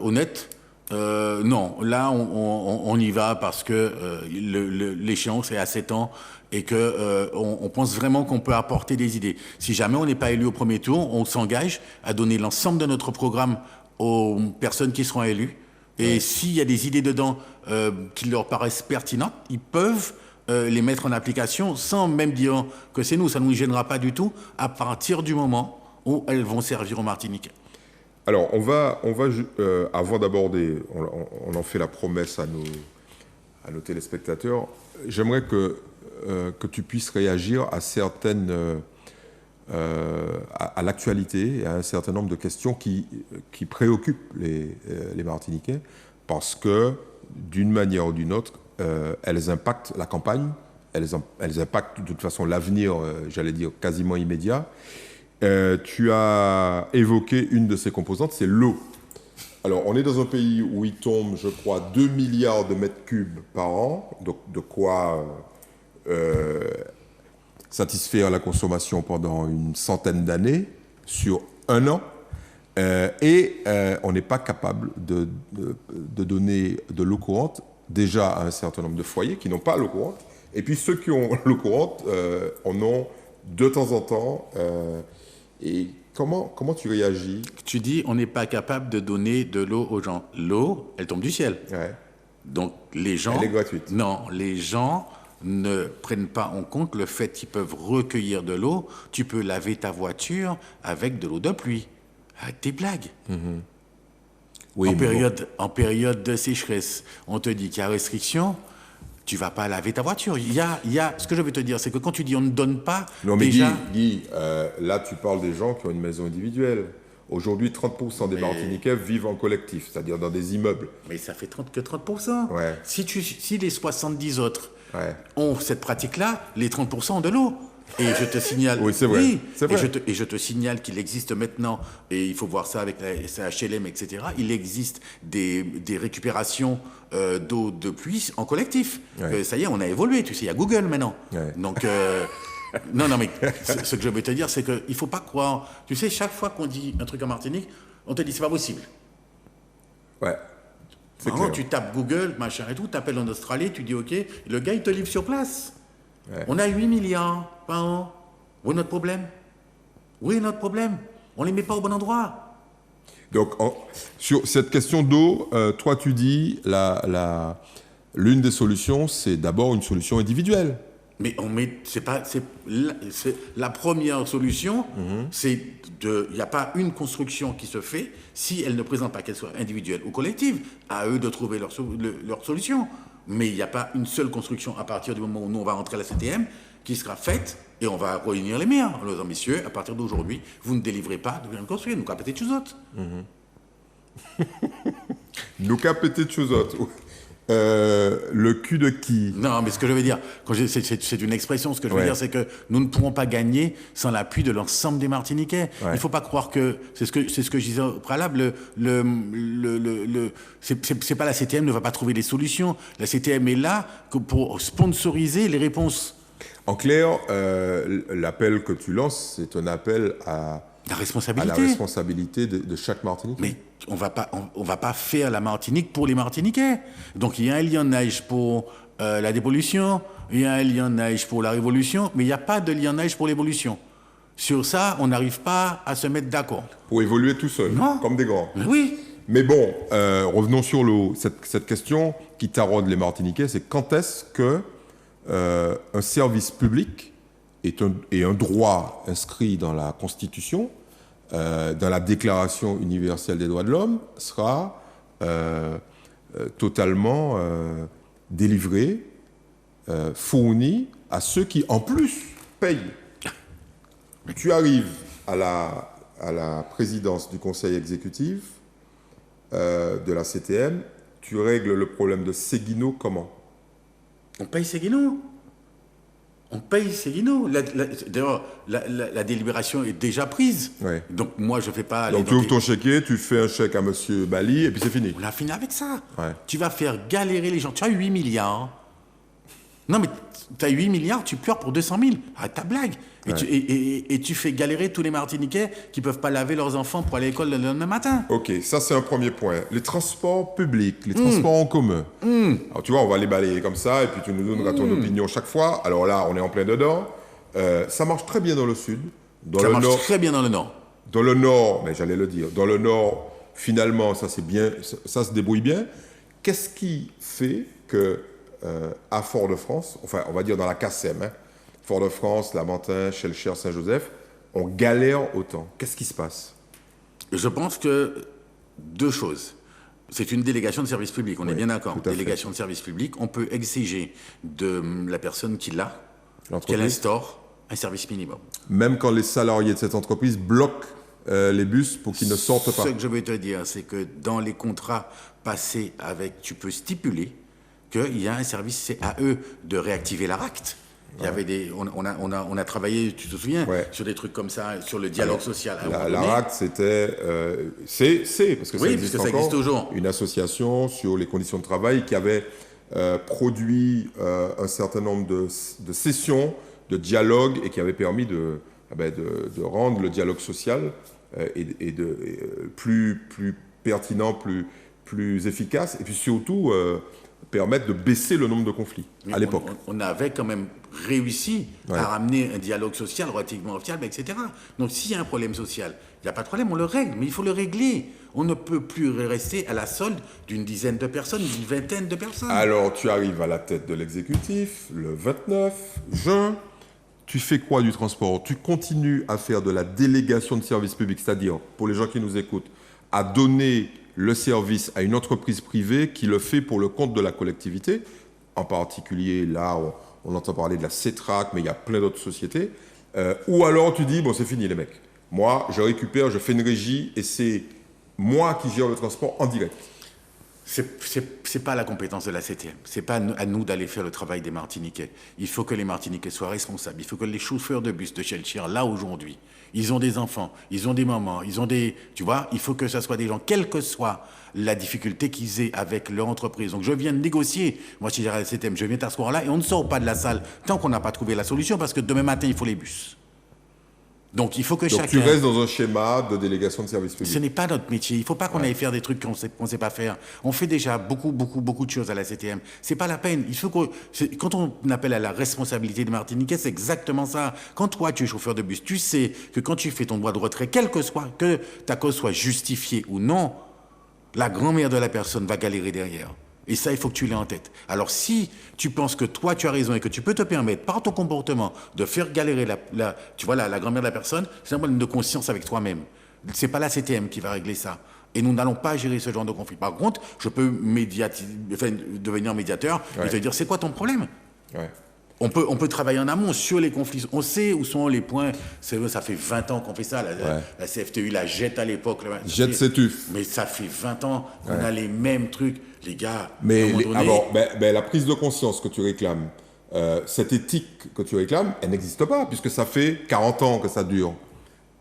honnête, non. Là, on y va parce que l'échéance est à 7 ans et que on pense vraiment qu'on peut apporter des idées. Si jamais on n'est pas élu au premier tour, on s'engage à donner l'ensemble de notre programme aux personnes qui seront élues. Et s'il y a des idées dedans qui leur paraissent pertinentes, ils peuvent les mettre en application sans même dire que c'est nous. Ça ne nous gênera pas du tout à partir du moment où elles vont servir aux Martiniquais. Alors, avant d'aborder, on en fait la promesse à nos téléspectateurs, j'aimerais que tu puisses réagir à certaines, à l'actualité et à un certain nombre de questions qui préoccupent les Martiniquais, parce que, d'une manière ou d'une autre, elles impactent la campagne, elles impactent de toute façon l'avenir, j'allais dire, quasiment immédiat. Tu as évoqué une de ces composantes, c'est l'eau. Alors, on est dans un pays où il tombe, je crois, 2 milliards de mètres cubes par an, donc de quoi satisfaire la consommation pendant une centaine d'années, sur un an, et on n'est pas capable de donner de l'eau courante déjà à un certain nombre de foyers qui n'ont pas l'eau courante, et puis ceux qui ont l'eau courante en ont de temps en temps. Et comment tu réagis? Tu dis, on n'est pas capable de donner de l'eau aux gens. L'eau, elle tombe du ciel. Ouais. Donc les gens... Elle est gratuite. Non, les gens ne prennent pas en compte le fait qu'ils peuvent recueillir de l'eau. Tu peux laver ta voiture avec de l'eau de pluie. Avec tes blagues. Mm-hmm. Oui, En période de sécheresse, on te dit qu'il y a restriction. Tu vas pas laver ta voiture. Ce que je veux te dire, c'est que quand tu dis on ne donne pas, non, mais déjà... Guy, là, tu parles des gens qui ont une maison individuelle. Aujourd'hui, 30% des Martiniquais vivent en collectif, c'est-à-dire dans des immeubles. Mais ça fait que 30%. Ouais. Si les 70 autres ont cette pratique-là, les 30% ont de l'eau. Et je te signale... Oui, c'est vrai. Oui, c'est vrai. Et je te signale qu'il existe maintenant, et il faut voir ça avec la HLM, etc., il existe des récupérations d'eau de pluie en collectif. Ouais. Ça y est, on a évolué, tu sais, il y a Google maintenant. Ouais. Donc... non, mais ce que je veux te dire, c'est qu'il ne faut pas croire... Tu sais, chaque fois qu'on dit un truc en Martinique, on te dit c'est pas possible. Ouais. C'est Alors, clair. tu tapes Google, machin et tout, tu appelles en Australie, tu dis OK, le gars il te livre sur place. Ouais. On a 8 milliards par an. Où est notre problème? Où est notre problème? On ne les met pas au bon endroit. Donc, sur cette question d'eau, toi tu dis l'une des solutions, c'est d'abord une solution individuelle. Mais c'est la première solution, c'est il n'y a pas une construction qui se fait si elle ne présente pas, qu'elle soit individuelle ou collective, à eux de trouver leur solution. Mais il n'y a pas une seule construction à partir du moment où nous, on va rentrer à la CTM qui sera faite et on va réunir les maires. En leur disant, messieurs, à partir d'aujourd'hui, vous ne délivrez pas de bien construire. Nous, capter de choses autres. Nous capter de choses autres. Le cul de qui? Non, mais ce que je veux dire, c'est une expression, ce que je veux dire, c'est que nous ne pourrons pas gagner sans l'appui de l'ensemble des Martiniquais. Il ne faut pas croire que, c'est ce que je disais au préalable, c'est pas la CTM ne va pas trouver les solutions. La CTM est là pour sponsoriser les réponses. En clair, l'appel que tu lances, c'est un appel à la responsabilité de chaque Martiniquais. Mais on va pas faire la Martinique pour les Martiniquais. Donc il y a un lionnage pour la dépollution, il y a un lionnage pour la révolution, mais il n'y a pas de lionnage pour l'évolution. Sur ça, on n'arrive pas à se mettre d'accord. Pour évoluer tout seul, comme des grands. Oui. Mais bon, revenons sur cette question qui taraude les Martiniquais, c'est quand est-ce que un service public est un droit inscrit dans la Constitution, dans la Déclaration universelle des droits de l'homme, sera totalement délivré, fourni à ceux qui, en plus, payent. Tu arrives à la présidence du conseil exécutif de la CTM, tu règles le problème de Séguineau comment? On paye Séguineau. On paye Séguineau. D'ailleurs, la délibération est déjà prise. Ouais. Donc, moi, je ne fais pas... Donc, tu ouvres ton chéquier, tu fais un chèque à M. Bali, et puis c'est fini. On a fini avec ça. Ouais. Tu vas faire galérer les gens. Tu as 8 milliards. Non, mais tu as 8 milliards, tu pleures pour 200 000. Arrête ta blague. Et tu fais galérer tous les Martiniquais qui ne peuvent pas laver leurs enfants pour aller à l'école le lendemain matin. Ok, ça c'est un premier point. Les transports publics, les transports en commun. Alors tu vois, on va les balayer comme ça et puis tu nous donneras ton opinion chaque fois. Alors là, on est en plein dedans. Ça marche très bien dans le sud. Ça marche très bien dans le nord. Dans le nord, mais j'allais le dire, dans le nord, finalement, ça c'est bien, ça se débrouille bien. Qu'est-ce qui fait que à Fort-de-France, enfin on va dire dans la CACEM, Fort-de-France, Lamentin, Schellcher, Saint-Joseph, on galère autant. Qu'est-ce qui se passe? Je pense que deux choses. C'est une délégation de service public, on est bien d'accord. Délégation de service public, on peut exiger de la personne qui l'a, qu'elle instaure un service minimum. Même quand les salariés de cette entreprise bloquent les bus pour qu'ils ne sortent pas. Ce que je veux te dire, c'est que dans les contrats passés avec, tu peux stipuler qu'il y a un service, c'est à eux de réactiver la RACT. Il y avait on a travaillé, tu te souviens, sur des trucs comme ça, sur le dialogue social. La RACT, c'était, parce que ça existe toujours, une association sur les conditions de travail qui avait produit un certain nombre de sessions de dialogue et qui avait permis de rendre le dialogue social plus pertinent, plus efficace, et puis surtout permettre de baisser le nombre de conflits à l'époque. On avait quand même réussi à ramener un dialogue social relativement fiable, etc. Donc s'il y a un problème social, il n'y a pas de problème, on le règle, mais il faut le régler. On ne peut plus rester à la solde d'une dizaine de personnes, d'une vingtaine de personnes. Alors tu arrives à la tête de l'exécutif le 29 juin. Tu fais quoi du transport? Tu continues à faire de la délégation de service public, c'est-à-dire, pour les gens qui nous écoutent, à donner le service à une entreprise privée qui le fait pour le compte de la collectivité. En particulier, là, on entend parler de la CETRAC, mais il y a plein d'autres sociétés. Ou alors tu dis, bon, c'est fini les mecs. Moi, je récupère, je fais une régie et c'est moi qui gère le transport en direct. C'est pas la compétence de la CTM. C'est pas à nous d'aller faire le travail des Martiniquais. Il faut que les Martiniquais soient responsables. Il faut que les chauffeurs de bus de Schellcher, là aujourd'hui, ils ont des enfants, ils ont des mamans, ils ont des... Tu vois, il faut que ce soit des gens, quelle que soit la difficulté qu'ils aient avec leur entreprise. Donc je viens de négocier, moi si j'ai la CTM, je viens t'asseoir là et on ne sort pas de la salle tant qu'on n'a pas trouvé la solution parce que demain matin, il faut les bus. Donc il faut que chacun... Donc tu restes dans un schéma de délégation de service public. Ce n'est pas notre métier. Il ne faut pas qu'on aille faire des trucs qu'on ne sait pas faire. On fait déjà beaucoup de choses à la CTM. Ce n'est pas la peine. Il faut quand on appelle à la responsabilité des Martiniquais, c'est exactement ça. Quand toi, tu es chauffeur de bus, tu sais que quand tu fais ton droit de retrait, quel que soit, que ta cause soit justifiée ou non, la grand-mère de la personne va galérer derrière. Et ça, il faut que tu l'aies en tête. Alors, si tu penses que toi, tu as raison et que tu peux te permettre, par ton comportement, de faire galérer la grand-mère de la personne, c'est un problème de conscience avec toi-même. C'est pas la CTM qui va régler ça. Et nous n'allons pas gérer ce genre de conflit. Par contre, je peux devenir médiateur et te dire, c'est quoi ton problème? Ouais. On peut travailler en amont sur les conflits. On sait où sont les points. Ça fait 20 ans qu'on fait ça. La CFTU la jette à l'époque. Jette CETUF. Mais ça fait 20 ans qu'on a les mêmes trucs. Les gars, mais à un moment donné, la prise de conscience que tu réclames, cette éthique que tu réclames, elle n'existe pas, puisque ça fait 40 ans que ça dure.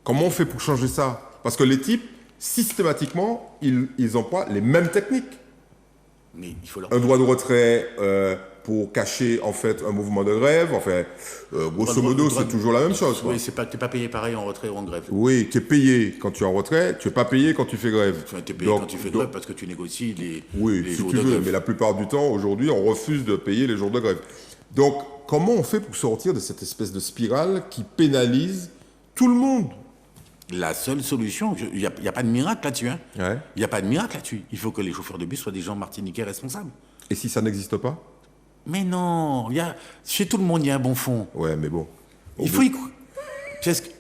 Comment on fait pour changer ça? Parce que les types, systématiquement, ils emploient les mêmes techniques. Mais il faut leur... Un droit de retrait pour cacher en fait un mouvement de grève. Enfin, grosso modo, c'est toujours la même chose. Oui, c'est pas que tu n'es pas payé pareil en retrait ou en grève. Oui, tu es payé quand tu es en retrait, tu n'es pas payé quand tu fais grève. Tu es payé quand tu fais grève parce que tu négocies les jours de grève. Mais la plupart du temps, aujourd'hui, on refuse de payer les jours de grève. Donc, comment on fait pour sortir de cette espèce de spirale qui pénalise tout le monde? La seule solution, il n'y a pas de miracle là-dessus. Hein. Ouais. Il n'y a pas de miracle là-dessus. Il faut que les chauffeurs de bus soient des gens martiniquais responsables. Et si ça n'existe pas? Mais non, chez tout le monde, il y a un bon fond. Ouais, mais bon. Il faut y croire.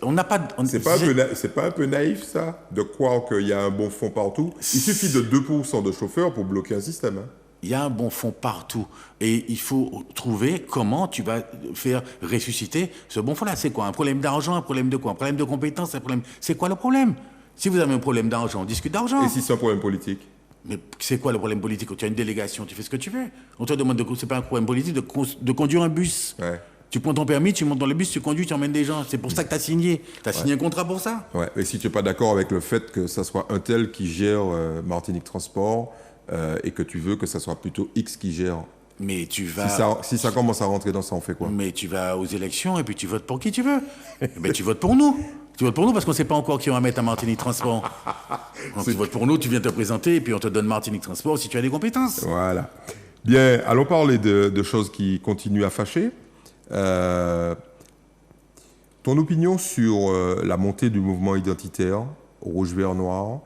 On n'a pas... C'est pas un peu naïf, ça, de croire qu'il y a un bon fond partout? Il suffit de 2% de chauffeurs pour bloquer un système. Hein. Il y a un bon fond partout. Et il faut trouver comment tu vas faire ressusciter ce bon fond-là. C'est quoi? Un problème d'argent? Un problème de quoi? Un problème de compétence? Un problème... C'est quoi le problème? Si vous avez un problème d'argent, on discute d'argent. Et si c'est un problème politique? Mais c'est quoi le problème politique? Tu as une délégation, tu fais ce que tu veux. On te demande c'est pas un problème politique de conduire un bus. Ouais. Tu prends ton permis, tu montes dans le bus, tu conduis, tu emmènes des gens. C'est pour ça que tu as signé. Tu as signé un contrat pour ça. Ouais. Et si tu n'es pas d'accord avec le fait que ça soit un tel qui gère Martinique Transport et que tu veux que ça soit plutôt X qui gère. Mais tu vas... Si ça commence à rentrer dans ça, on fait quoi? Mais tu vas aux élections et puis tu votes pour qui tu veux. Mais tu votes pour nous. Tu votes pour nous parce qu'on ne sait pas encore qui on va mettre à Martinique Transport. Donc tu votes pour nous, tu viens te présenter et puis on te donne Martinique Transport si tu as des compétences. Voilà. Bien, allons parler de choses qui continuent à fâcher. Ton opinion sur la montée du mouvement identitaire rouge, vert, noir,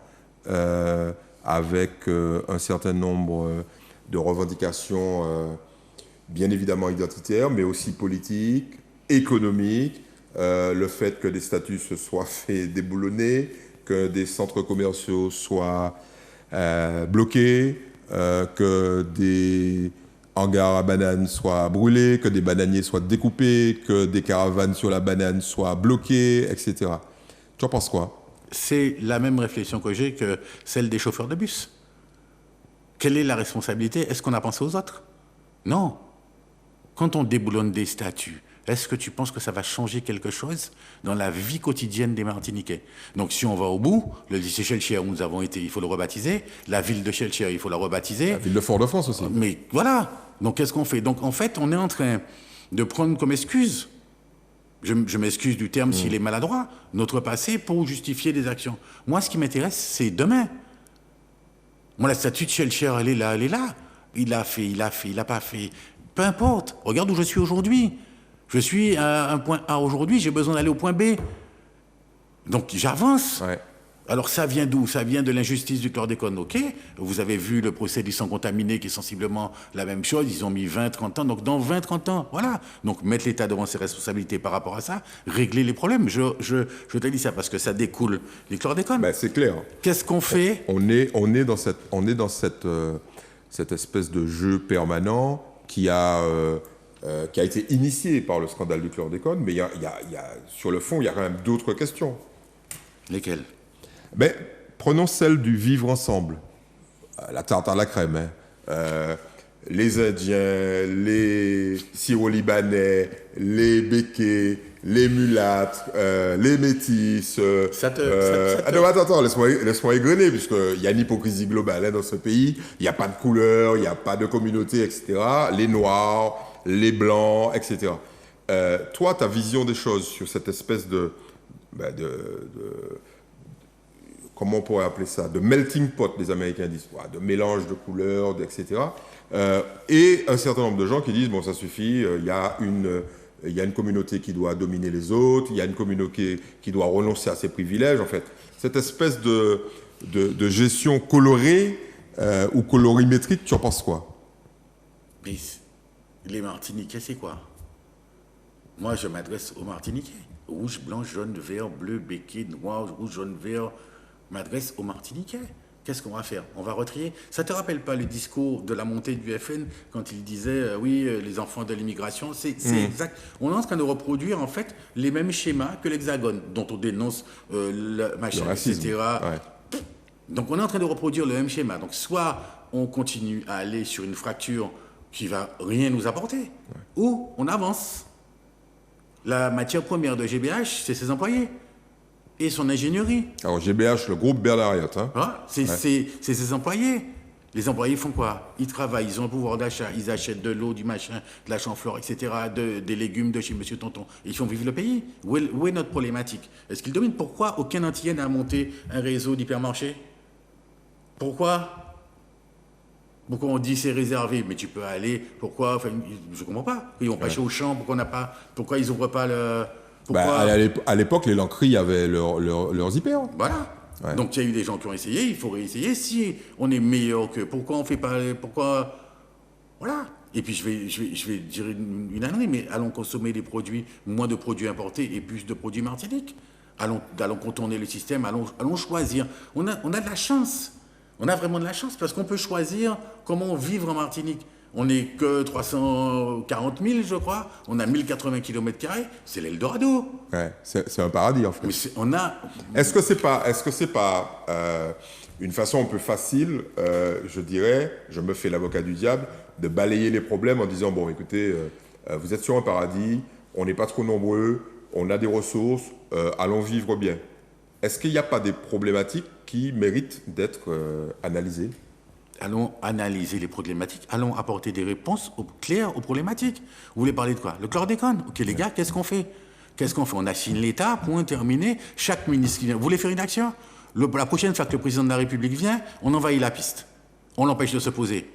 avec un certain nombre de revendications bien évidemment identitaires, mais aussi politiques, économiques, le fait que des statuts se soient fait déboulonner, que des centres commerciaux soient bloqués, que des hangars à bananes soient brûlés, que des bananiers soient découpés, que des caravanes sur la banane soient bloquées, etc. Tu en penses quoi? C'est la même réflexion que j'ai que celle des chauffeurs de bus. Quelle est la responsabilité? Est-ce qu'on a pensé aux autres? Non. Quand on déboulonne des statuts, est-ce que tu penses que ça va changer quelque chose dans la vie quotidienne des Martiniquais? Donc si on va au bout, le lycée Chelcher où nous avons été, il faut le rebaptiser. La ville de Chelcher, il faut la rebaptiser. La ville de Fort-de-France aussi. Mais voilà. Donc qu'est-ce qu'on fait? Donc en fait, on est en train de prendre comme excuse, je m'excuse du terme s'il est maladroit, notre passé pour justifier des actions. Moi, ce qui m'intéresse, c'est demain. Moi, la statue de Chelcher, elle est là, elle est là. Il a fait, il a pas fait. Peu importe. Regarde où je suis aujourd'hui. Je suis à un point A aujourd'hui, j'ai besoin d'aller au point B. Donc j'avance. Ouais. Alors ça vient d'où? Ça vient de l'injustice du chlordécone, ok. Vous avez vu le procès du sang contaminé qui est sensiblement la même chose. Ils ont mis 20-30 ans. Donc dans 20-30 ans, voilà. Donc mettre l'État devant ses responsabilités par rapport à ça, régler les problèmes. Je te dis ça parce que ça découle du chlordécone. Ben, c'est clair. Qu'est-ce qu'on fait? On est dans cette espèce de jeu permanent qui a été initié par le scandale du chlordécone, mais sur le fond, il y a quand même d'autres questions. Lesquelles? Mais prenons celle du vivre ensemble. La tarte à la crème. Les Indiens, les Syro-Libanais, les Békés, les mulattes, les métis. Attends, laisse-moi égrener, puisqu'il y a une hypocrisie globale dans ce pays. Il n'y a pas de couleur, il n'y a pas de communauté, etc. Les Noirs, les Blancs, etc. Toi, ta vision des choses sur cette espèce de comment on pourrait appeler ça, de melting pot, les Américains disent, de mélange de couleurs, etc. Et un certain nombre de gens qui disent, bon, ça suffit, il y a une communauté qui doit dominer les autres, il y a une communauté qui doit renoncer à ses privilèges, en fait. Cette espèce de gestion colorée ou colorimétrique, tu en penses quoi? Mais les Martiniquais, c'est quoi? Moi, je m'adresse aux Martiniquais. Rouge, blanc, jaune, vert, bleu, béquet, noir, rouge, jaune, vert... m'adresse aux Martiniquais. Qu'est-ce qu'on va faire? On va retrier. Ça te rappelle pas le discours de la montée du FN quand il disait oui, les enfants de l'immigration, c'est exact. On est en train de reproduire en fait les mêmes schémas que l'Hexagone, dont on dénonce le machin, Le racisme. etc. Ouais. Donc on est en train de reproduire le même schéma. Donc soit on continue à aller sur une fracture qui va rien nous apporter, ou on avance. La matière première de GBH, c'est ses employés et son ingénierie. Alors GBH, le groupe Bernard Arnault, hein. Voilà, c'est ses employés. Les employés font quoi? Ils travaillent, ils ont un pouvoir d'achat, ils achètent de l'eau, du machin, de la chanflore, etc., des légumes de chez Monsieur Tonton. Ils font vivre le pays. Où est notre problématique? Est-ce qu'ils dominent? Pourquoi aucun Antillais n'a monté un réseau d'hypermarchés? Pourquoi on dit c'est réservé? Mais tu peux aller. Pourquoi? Enfin, je ne comprends pas. Ils vont pas chez Auchan. Pourquoi ils n'ouvrent pas le. Pourquoi... À l'époque, les Lanqueries avaient leurs hyper. Voilà. Ouais. Donc il y a eu des gens qui ont essayé, il faut réessayer. Si on est meilleur que, pourquoi on fait pas, pourquoi, voilà. Et puis je vais dire une ânerie, mais allons consommer des produits, moins de produits importés et plus de produits martiniques. Allons contourner le système, allons choisir. On a de la chance. On a vraiment de la chance parce qu'on peut choisir comment vivre en Martinique. On n'est que 340 000, je crois. On a 1080 km². C'est l'Eldorado. Ouais, c'est un paradis, en fait. Mais Est-ce que c'est pas une façon un peu facile, je dirais, je me fais l'avocat du diable, de balayer les problèmes en disant, bon, écoutez, vous êtes sur un paradis, on n'est pas trop nombreux, on a des ressources, allons vivre bien. Est-ce qu'il n'y a pas des problématiques qui méritent d'être analysées? Allons analyser les problématiques, allons apporter des réponses claires aux problématiques. Vous voulez parler de quoi? Le chlordécone. Ok, les gars, qu'est-ce qu'on fait? On assigne l'État, point terminé. Chaque ministre qui vient, vous voulez faire une action? La prochaine fois que le président de la République vient, on envahit la piste. On l'empêche de se poser.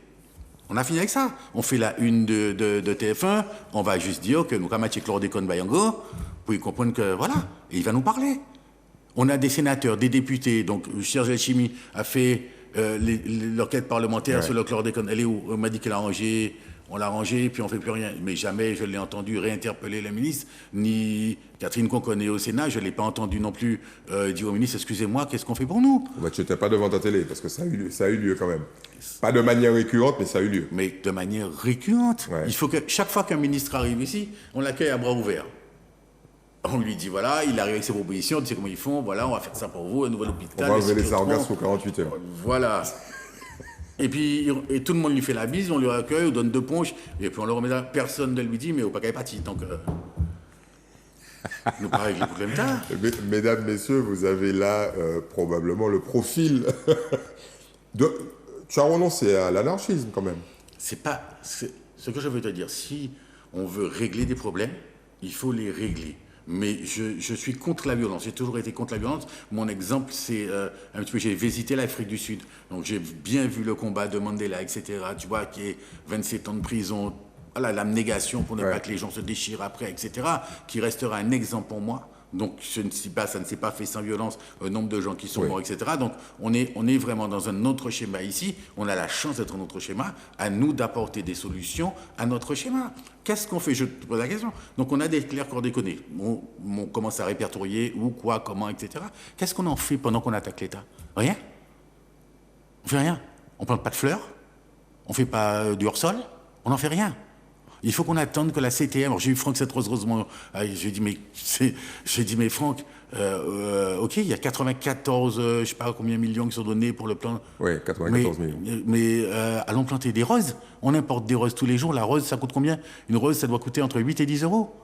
On a fini avec ça. On fait la une de TF1, on va juste dire que nous, Kamachi Chlordécone Bayango, pour y comprendre que, voilà, et il va nous parler. On a des sénateurs, des députés, donc Serge Chimi a fait l'enquête parlementaire sur le chlordécone. Elle est où? On m'a dit qu'elle a rangé, on l'a rangé, puis on ne fait plus rien. Mais jamais je l'ai entendu réinterpeller le ministre, ni Catherine qu'on connaît au Sénat, je ne l'ai pas entendu non plus dire au ministre, excusez-moi, qu'est-ce qu'on fait pour nous? Bah, tu n'étais pas devant ta télé, parce que ça a eu lieu quand même. Pas de manière récurrente, mais ça a eu lieu. Mais de manière récurrente. Ouais. Il faut que chaque fois qu'un ministre arrive ici, on l'accueille à bras ouverts. On lui dit, voilà, il arrive avec ses propositions, tu sais comment ils font, voilà, on va faire ça pour vous, un nouvel hôpital. On va enlever les sargasses pour 48 heures. Voilà. Et puis, tout le monde lui fait la bise, on lui accueille, on donne 2 ponches, et puis on le remet là. Personne ne lui dit, mais au paquet parti. Donc, nous pas régler le problème tard. Mesdames, messieurs, vous avez là probablement le profil de... Tu as renoncé à l'anarchisme quand même. C'est ce que je veux te dire. Si on veut régler des problèmes, il faut les régler. Mais je suis contre la violence. J'ai toujours été contre la violence. Mon exemple, c'est un petit peu, j'ai visité l'Afrique du Sud. Donc j'ai bien vu le combat de Mandela, etc. Tu vois, qui est 27 ans de prison. Voilà, l'abnégation pour ne pas que les gens se déchirent après, etc. Qui restera un exemple pour moi. Donc ça ne s'est pas fait sans violence, un nombre de gens qui sont morts, etc. Donc on est vraiment dans un autre schéma ici. On a la chance d'être dans notre schéma. À nous d'apporter des solutions à notre schéma. Qu'est-ce qu'on fait? Je te pose la question. Donc on a des clercs coordonnés. On commence à répertorier où, quoi, comment, etc. Qu'est-ce qu'on en fait pendant qu'on attaque l'État? Rien. On fait rien. On ne plante pas de fleurs. On ne fait pas du hors-sol. On n'en fait rien. Il faut qu'on attende que la CTM... Alors j'ai eu Franck Cette-Rose-Rosemont. J'ai dit, mais Franck, ok, il y a 94, je ne sais pas combien de millions qui sont donnés pour le plan... Oui, 94 millions. Mais allons planter des roses. On importe des roses tous les jours. La rose, ça coûte combien? Une rose, ça doit coûter entre 8 et 10 euros.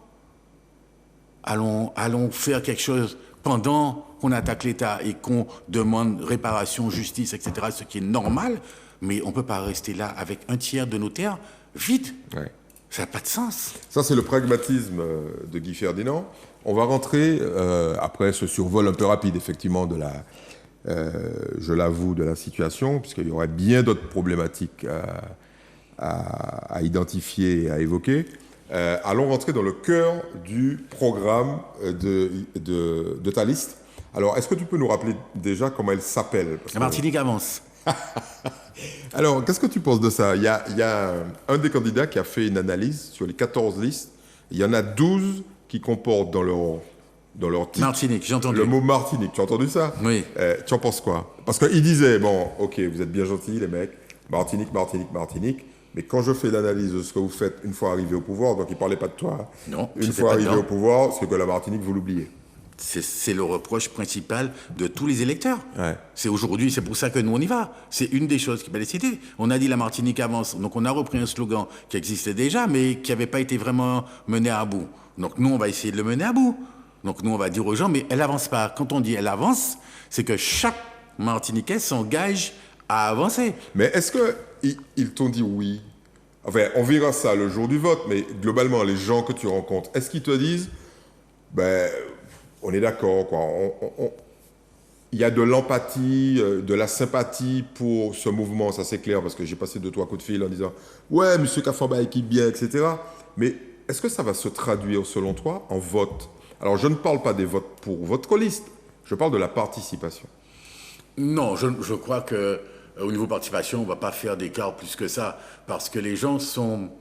Allons faire quelque chose pendant qu'on attaque l'État et qu'on demande réparation, justice, etc., ce qui est normal. Mais on ne peut pas rester là avec un tiers de nos terres vides. Ouais. Ça n'a pas de sens. Ça, c'est le pragmatisme de Guy Ferdinand. On va rentrer, après ce survol un peu rapide, effectivement, je l'avoue, de la situation, puisqu'il y aurait bien d'autres problématiques à identifier et à évoquer. Allons rentrer dans le cœur du programme de ta liste. Alors, est-ce que tu peux nous rappeler déjà comment elle s'appelle? La Martinique avance. Alors, qu'est-ce que tu penses de ça? Il y a un des candidats qui a fait une analyse sur les 14 listes. Il y en a 12 qui comportent dans leur dans leur titre. Martinique, j'ai entendu. Le mot Martinique, tu as entendu ça? Oui. Tu en penses quoi? Parce qu'ils disaient, bon, ok, vous êtes bien gentils les mecs, Martinique, Martinique, Martinique, mais quand je fais l'analyse de ce que vous faites une fois arrivé au pouvoir, donc ils ne parlaient pas de toi, hein, Non, une c'était fois pas arrivé dedans. au pouvoir, c'est que la Martinique, vous l'oubliez. C'est le reproche principal de tous les électeurs. Ouais. C'est aujourd'hui, c'est pour ça que nous on y va. C'est une des choses qui m'a décidé. On a dit la Martinique avance, donc on a repris un slogan qui existait déjà, mais qui n'avait pas été vraiment mené à bout. Donc nous on va essayer de le mener à bout. Donc nous on va dire aux gens, mais elle avance pas. Quand on dit elle avance, c'est que chaque Martiniquais s'engage à avancer. Mais est-ce qu'ils t'ont dit oui? Enfin, on verra ça le jour du vote, mais globalement, les gens que tu rencontres, est-ce qu'ils te disent, ben, on est d'accord, quoi. Il y a de l'empathie, de la sympathie pour ce mouvement, ça c'est clair, parce que j'ai passé 2-3 coups de fil en disant « Ouais, monsieur Kafamba équipe bien, etc. » Mais est-ce que ça va se traduire, selon toi, en vote? Alors, je ne parle pas des votes pour votre liste, je parle de la participation. Non, je crois que au niveau participation, on ne va pas faire d'écart plus que ça, parce que les gens sont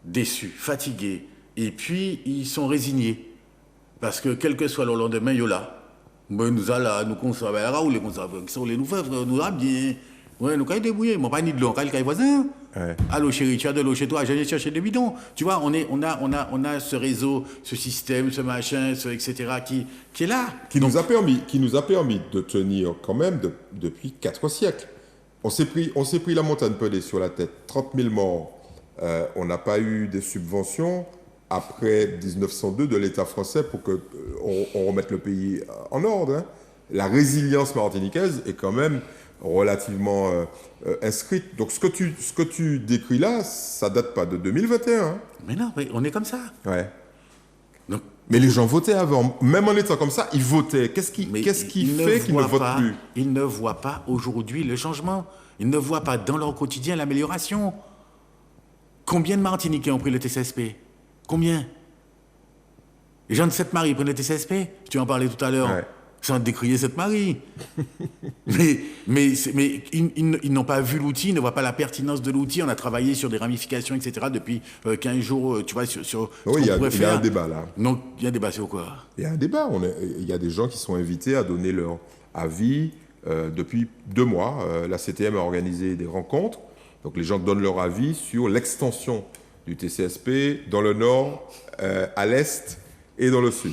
déçus, fatigués, et puis ils sont résignés. Parce que quel que soit le lendemain, il y a là. Ben, nous allons, nous conservons, ou les conservateurs qui sont les nous faire, nous allons bien. Ouais, nous allons débrouiller. Moi, pas ni de l'eau, quand il voisin. Ouais. Allô chérie, tu as de l'eau chez toi, j'allais chercher des bidons. Tu vois, on a ce réseau, ce système, ce machin, etc. qui est là. Qui nous a permis de tenir quand même depuis 4 siècles. On s'est pris la montagne pelée sur la tête. 30 000 morts. On n'a pas eu des subventions après 1902 de l'État français pour qu'on on remette le pays en ordre. Hein. La résilience martiniquaise est quand même relativement inscrite. Donc ce que tu décris là, ça date pas de 2021. Hein. Mais non, on est comme ça. Ouais. Donc, Mais les gens votaient avant. Même en étant comme ça, ils votaient. Qu'est-ce qui fait qu'ils ne votent plus? Ils ne voient pas aujourd'hui le changement. Ils ne voient pas dans leur quotidien l'amélioration. Combien de Martiniquais ont pris le TCSP? Combien? Les gens de Sainte-Marie prennent le TCSP? Tu en parlais tout à l'heure. Ouais. Sans décrier Sainte-Marie. mais ils n'ont pas vu l'outil, ils ne voient pas la pertinence de l'outil. On a travaillé sur des ramifications, etc. depuis 15 jours, tu vois, sur Oui, ce qu'on pourrait il y a faire. un débat là. Donc, il y a un débat sur quoi? Il y a un débat. Il y a des gens qui sont invités à donner leur avis depuis 2 mois. La CTM a organisé des rencontres. Donc les gens donnent leur avis sur l'extension du TCSP dans le nord, à l'est et dans le sud.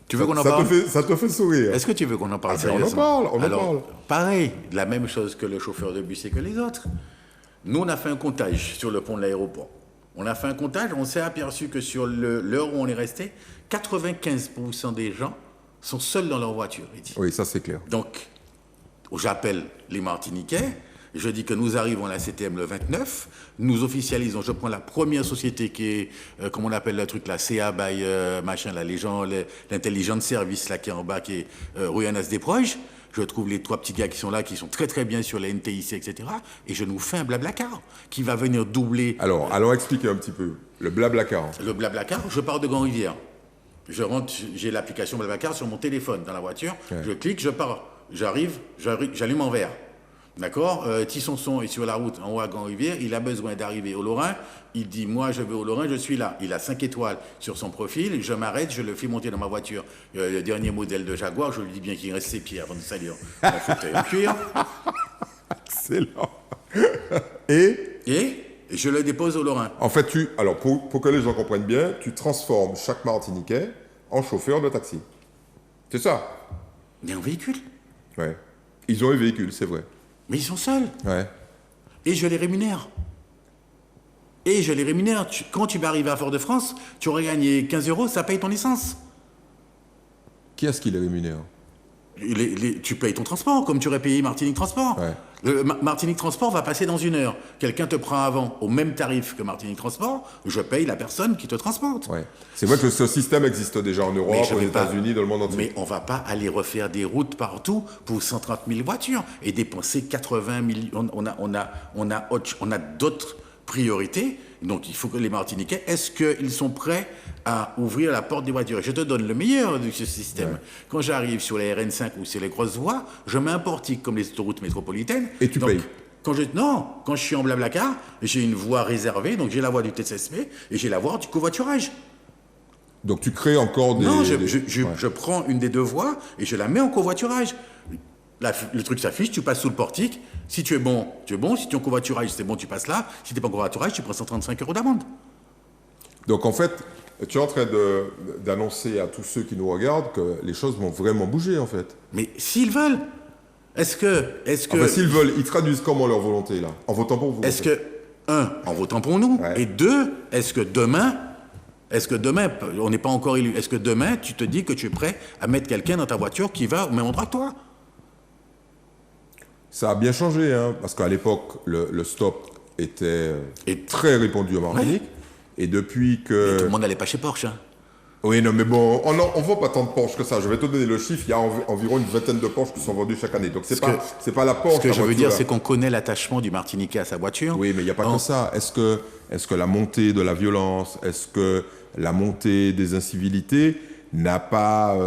Tu veux qu'on en parle? Ça te fait sourire. Est-ce que tu veux qu'on en parle Ah, ben, on en sérieusement? parle, on en parle. Pareil, la même chose que le chauffeur de bus et que les autres. Nous, on a fait un comptage sur le pont de l'aéroport. On a fait un comptage, on s'est aperçu que sur l'heure où on est resté, 95% des gens sont seuls dans leur voiture. Oui, ça c'est clair. Donc, j'appelle les Martiniquais, je dis que nous arrivons à la CTM le 29, nous officialisons, je prends la première société qui est, comment on appelle le truc là, CA by machin là, les gens, l'intelligent service là qui est en bas, qui est rue Anas des Proches. Je trouve les 3 petits gars qui sont là, qui sont très très bien sur la NTIC, etc. Et je nous fais un blablacar qui va venir doubler. Alors, allons expliquer un petit peu. Le blablacar. Le blablacar, je pars de Grand-Rivière. Je rentre, j'ai l'application blablacar sur mon téléphone dans la voiture. Ouais. Je clique, je pars. J'arrive, j'allume en vert. D'accord, Tissonson est sur la route en haut à Grand-Rivière, il a besoin d'arriver au Lorrain, il dit moi je vais au Lorrain, je suis là. Il a 5 étoiles sur son profil, je m'arrête, je le fais monter dans ma voiture. Le dernier modèle de Jaguar, je lui dis bien qu'il reste ses pieds avant de salir mon fauteuil en cuir. Excellent. Et je le dépose au Lorrain. En fait, alors pour que les gens comprennent bien, tu transformes chaque Martiniquais en chauffeur de taxi. C'est ça? Mais en véhicule. Ouais. Ils ont un véhicule, c'est vrai. Mais ils sont seuls. Ouais. Et je les rémunère. Quand tu vas arriver à Fort-de-France, tu aurais gagné 15 €, ça paye ton essence. Qui est-ce qui les rémunère? Tu payes ton transport, comme tu aurais payé Martinique Transport. Ouais. Martinique Transport va passer dans 1 heure. Quelqu'un te prend avant au même tarif que Martinique Transport, je paye la personne qui te transporte. Ouais. C'est vrai que ce système existe déjà en Europe, aux États-Unis, dans le monde entier. Mais on ne va pas aller refaire des routes partout pour 130 000 voitures et dépenser 80 millions. On a d'autres priorités. Donc il faut que les Martiniquais, est-ce qu'ils sont prêts à ouvrir la porte des voitures? Je te donne le meilleur de ce système. Ouais. Quand j'arrive sur les RN5 ou sur les grosses voies, je mets un portique comme les autoroutes métropolitaines. Et tu payes? Quand je suis en blablacar, j'ai une voie réservée, donc j'ai la voie du TCSP et j'ai la voie du covoiturage. Donc tu crées encore des... Non, je prends une des deux voies et je la mets en covoiturage. Le truc s'affiche, tu passes sous le portique. Si tu es bon, tu es bon. Si tu es en covoiturage, c'est bon, tu passes là. Si tu n'es pas en covoiturage, tu prends 135 € d'amende. Donc en fait, tu es en train d'annoncer à tous ceux qui nous regardent que les choses vont vraiment bouger en fait. Mais s'ils veulent, est-ce que... Enfin, s'ils veulent, ils traduisent comment leur volonté là? En votant pour vous? Est-ce que, un, en votant pour nous, Ouais. et deux, est-ce que demain, on n'est pas encore élu, est-ce que demain, tu te dis que tu es prêt à mettre quelqu'un dans ta voiture qui va au même endroit que toi? Ça a bien changé, hein, parce qu'à l'époque, le stop était Et- très répandu en Martinique. Et depuis que... Tout le monde n'allait pas chez Porsche. Hein. Oui, non, mais bon, on ne vend pas tant de Porsche que ça. Je vais te donner le chiffre. Il y a environ une vingtaine de Porsche qui sont vendus chaque année. Donc, c'est pas la Porsche. Ce que la je veux voiture, dire, là. c'est qu'on connaît l'attachement du Martiniquais à sa voiture. Oui, mais il n'y a pas que ça. Est-ce que la montée de la violence, est-ce que la montée des incivilités n'a pas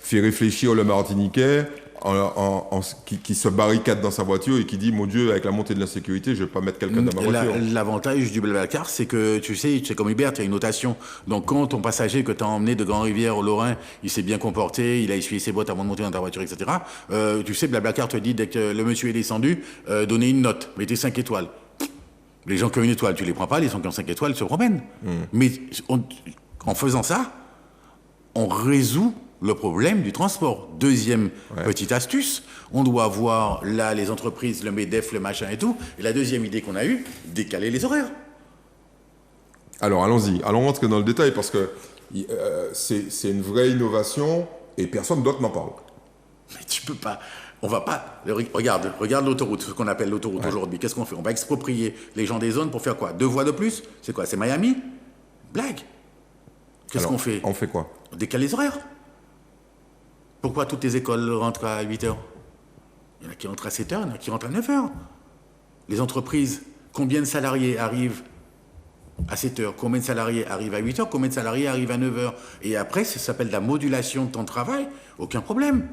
fait réfléchir le Martiniquais qui se barricade dans sa voiture et qui dit, mon Dieu, avec la montée de l'insécurité, je ne vais pas mettre quelqu'un dans ma voiture. L'avantage du Blablacar, c'est que, tu sais, c'est comme Uber, tu as une notation. Donc, quand ton passager que tu as emmené de Grand-Rivière au Lorrain, il s'est bien comporté, il a essuyé ses bottes avant de monter dans ta voiture, etc., tu sais, Blablacar te dit, dès que le monsieur est descendu, donnez une note, mettez 5 étoiles. Les gens qui ont une étoile, tu les prends pas, les gens qui ont 5 étoiles se promènent. Mais en faisant ça, on résout le problème du transport. Deuxième petite astuce, on doit voir là les entreprises, le MEDEF, le machin et tout. Et la deuxième idée qu'on a eue, décaler les horaires. Alors, allons-y. Allons rentrer dans le détail parce que c'est une vraie innovation et personne d'autre n'en parle. Mais tu peux pas. On va pas. Regarde l'autoroute, ce qu'on appelle l'autoroute aujourd'hui. Qu'est-ce qu'on fait? On va exproprier les gens des zones pour faire quoi? 2 voies de plus? C'est quoi? C'est Miami? Blague. Qu'est-ce qu'on fait? On fait quoi? On décale les horaires. Pourquoi toutes les écoles rentrent à 8 heures? Il y en a qui rentrent à 7 heures, il y en a qui rentrent à 9 heures. Les entreprises, combien de salariés arrivent à 7 heures? Combien de salariés arrivent à 8 heures? Combien de salariés arrivent à 9 heures? Et après, ça s'appelle la modulation de temps de travail. Aucun problème.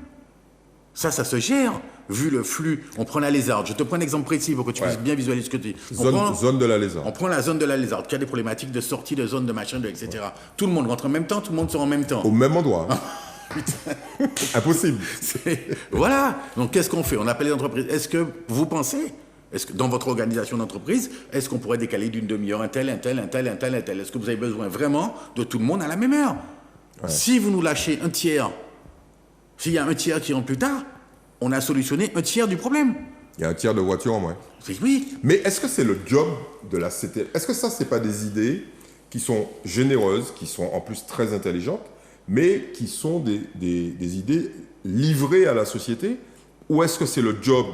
Ça se gère, vu le flux. On prend la Lézarde. Je te prends un exemple précis pour que tu puisses bien visualiser ce que tu dis. Zone de la Lézarde. On prend la zone de la Lézarde, qui a des problématiques de sortie de zone, de machin, etc. Tout le monde rentre en même temps, tout le monde sort en même temps. Au même endroit. Impossible. Voilà. Donc, qu'est-ce qu'on fait? On appelle les entreprises. Est-ce que vous pensez, dans votre organisation d'entreprise, est-ce qu'on pourrait décaler d'une demi-heure un tel? Est-ce que vous avez besoin vraiment de tout le monde à la même heure? Si vous nous lâchez un tiers, s'il y a un tiers qui rentre plus tard, on a solutionné un tiers du problème. Il y a un tiers de voitures en moins. Oui. Mais est-ce que c'est le job de la CTM? Est-ce que ça, c'est pas des idées qui sont généreuses, qui sont en plus très intelligentes, mais qui sont des idées livrées à la société? Ou est-ce que c'est le job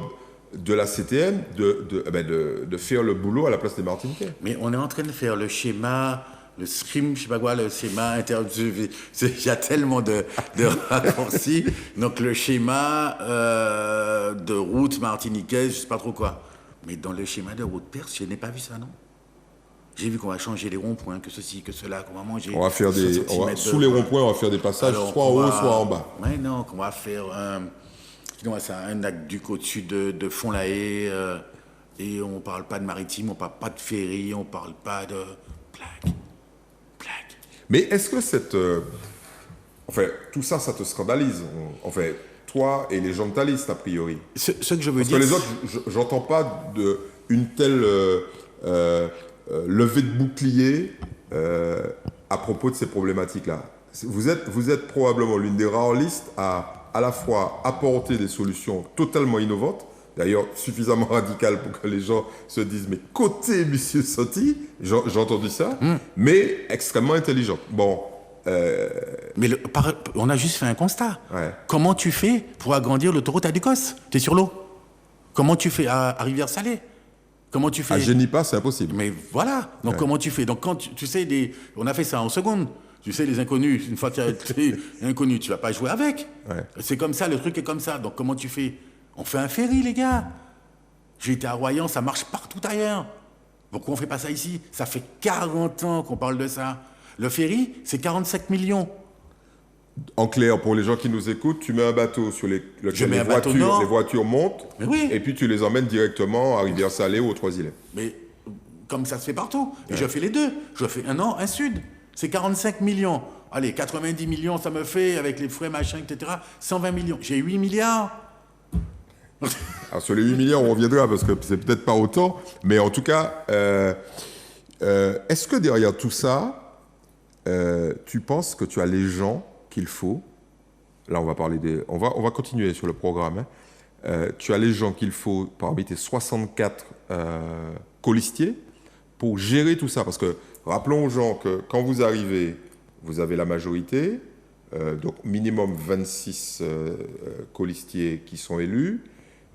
de la CTM de faire le boulot à la place des Martiniquais? Mais on est en train de faire le schéma, le scrim, je sais pas quoi, le schéma il y a tellement de raccourcis. Donc le schéma de route martiniquaise, je sais pas trop quoi. Mais dans le schéma de route perse, je n'ai pas vu ça, non? J'ai vu qu'on va changer les ronds-points, que ceci, que cela, qu'on va manger. On va faire sous les ronds-points, on va faire des passages soit en haut, soit en bas. Ouais, non, qu'on va faire un aqueduc au-dessus de Fond-la-Haye. Et on parle pas de maritime, on parle pas de ferry, on parle pas de blague. Mais est-ce que tout ça, ça te scandalise? Toi et les gens de ta liste, a priori. Ce que je veux Parce dire... que les autres, j'entends pas une telle levée de bouclier à propos de ces problématiques-là. Vous êtes probablement l'une des rares listes à la fois apporter des solutions totalement innovantes, d'ailleurs suffisamment radicales pour que les gens se disent « mais côté M. Sotti », j'ai entendu ça, mais extrêmement intelligente. Bon. Mais on a juste fait un constat. Ouais. Comment tu fais pour agrandir l'autoroute à Ducos? Tu es sur l'eau. Comment tu fais à Rivière-Salée? Comment tu fais? À Génipas, c'est impossible. Mais voilà. Donc comment tu fais? Donc quand tu sais, on a fait ça en seconde. Tu sais, les inconnus, une fois que tu es inconnu, tu vas pas jouer avec. Ouais. C'est comme ça, le truc est comme ça. Donc comment tu fais? On fait un ferry, les gars. J'ai été à Royan, ça marche partout ailleurs. Pourquoi on fait pas ça ici? Ça fait 40 ans qu'on parle de ça. Le ferry, c'est 45 millions. En clair, pour les gens qui nous écoutent, tu mets un bateau sur lequel les voitures montent, et puis tu les emmènes directement à Rivière-Salée ou aux Trois-Îlets. Mais comme ça se fait partout. Et je fais les deux. Je fais un nord, un sud. C'est 45 millions. Allez, 90 millions, ça me fait, avec les frais, machin, etc., 120 millions. J'ai 8 milliards. Alors sur les 8 milliards, on reviendra parce que c'est peut-être pas autant, mais en tout cas, est-ce que derrière tout ça, tu penses que tu as les gens qu'il faut? Là, on va parler on va continuer sur le programme. Hein. Tu as les gens qu'il faut parmi tes 64 colistiers pour gérer tout ça. Parce que rappelons aux gens que quand vous arrivez, vous avez la majorité, donc minimum 26 colistiers qui sont élus.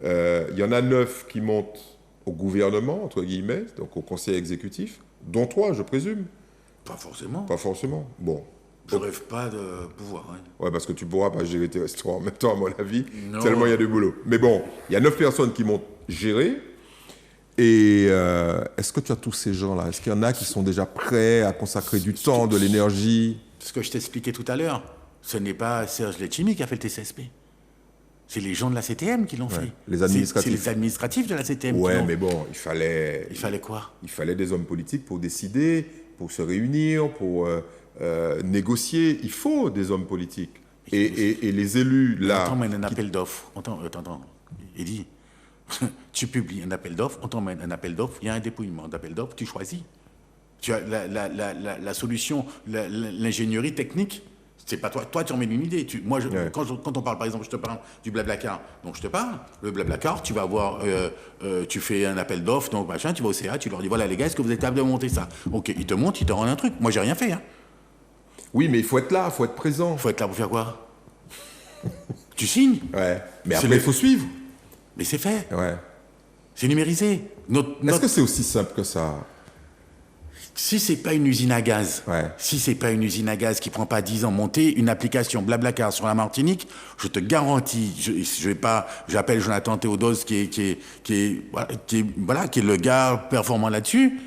Il y en a 9 qui montent au gouvernement, entre guillemets, donc au conseil exécutif, dont 3, je présume. Pas forcément. Pas forcément. Bon. Je rêve pas de pouvoir. Hein. Ouais, parce que tu pourras pas gérer tes restaurants en même temps, à mon avis, Non. tellement il y a du boulot. Mais bon, il y a 9 personnes qui montent gérer. Et est-ce que tu as tous ces gens-là? Est-ce qu'il y en a qui sont déjà prêts à consacrer du temps, de l'énergie? Ce que je t'expliquais tout à l'heure, ce n'est pas Serge Letchimy qui a fait le TCSP. C'est les gens de la CTM qui l'ont fait. Les administratifs. C'est les administratifs de la CTM qui Ouais, l'ont. mais bon, il fallait... Il fallait quoi? Il fallait des hommes politiques pour décider, pour se réunir, pour négocier. Il faut des hommes politiques. Et les élus, là... On t'emmène un appel d'offres. Attends, Eddie, tu publies un appel d'offres, on t'emmène un appel d'offres, il y a un dépouillement d'appel d'offres, tu choisis. Tu as la solution, l'ingénierie technique, c'est pas toi. Toi, tu emmènes une idée. Quand on parle, par exemple, je te parle du Blablacar. Donc, je te parle. Le Blablacar, tu vas avoir, tu fais un appel d'offres, donc machin, tu vas au CA, tu leur dis, voilà, les gars, est-ce que vous êtes capables de monter ça? Ok, ils te montent, ils te rendent un truc. Moi, j'ai rien fait. Hein. Oui, mais il faut être là, il faut être présent. Il faut être là pour faire quoi? Tu signes. Ouais. Mais après, il faut suivre. Mais c'est fait. Ouais. C'est numérisé. Est-ce que c'est aussi simple que ça? Si c'est pas une usine à gaz, si c'est pas une usine à gaz qui prend pas 10 ans, monter une application Blablacar sur la Martinique, je te garantis, je vais pas, j'appelle Jonathan Théodose qui est le gars performant là-dessus,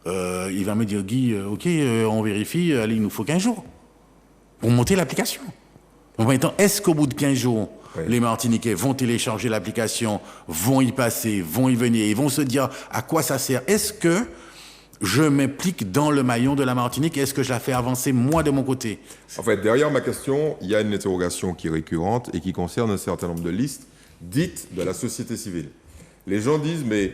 il va me dire Guy, ok, on vérifie, allez, il nous faut 15 jours pour monter l'application. En même temps, est-ce qu'au bout de 15 jours, les Martiniquais vont télécharger l'application, vont y passer, vont y venir, ils vont se dire à quoi ça sert? Est-ce que je m'implique dans le maillon de la Martinique et est-ce que je la fais avancer moi de mon côté? En fait, derrière ma question, il y a une interrogation qui est récurrente et qui concerne un certain nombre de listes dites de la société civile. Les gens disent, mais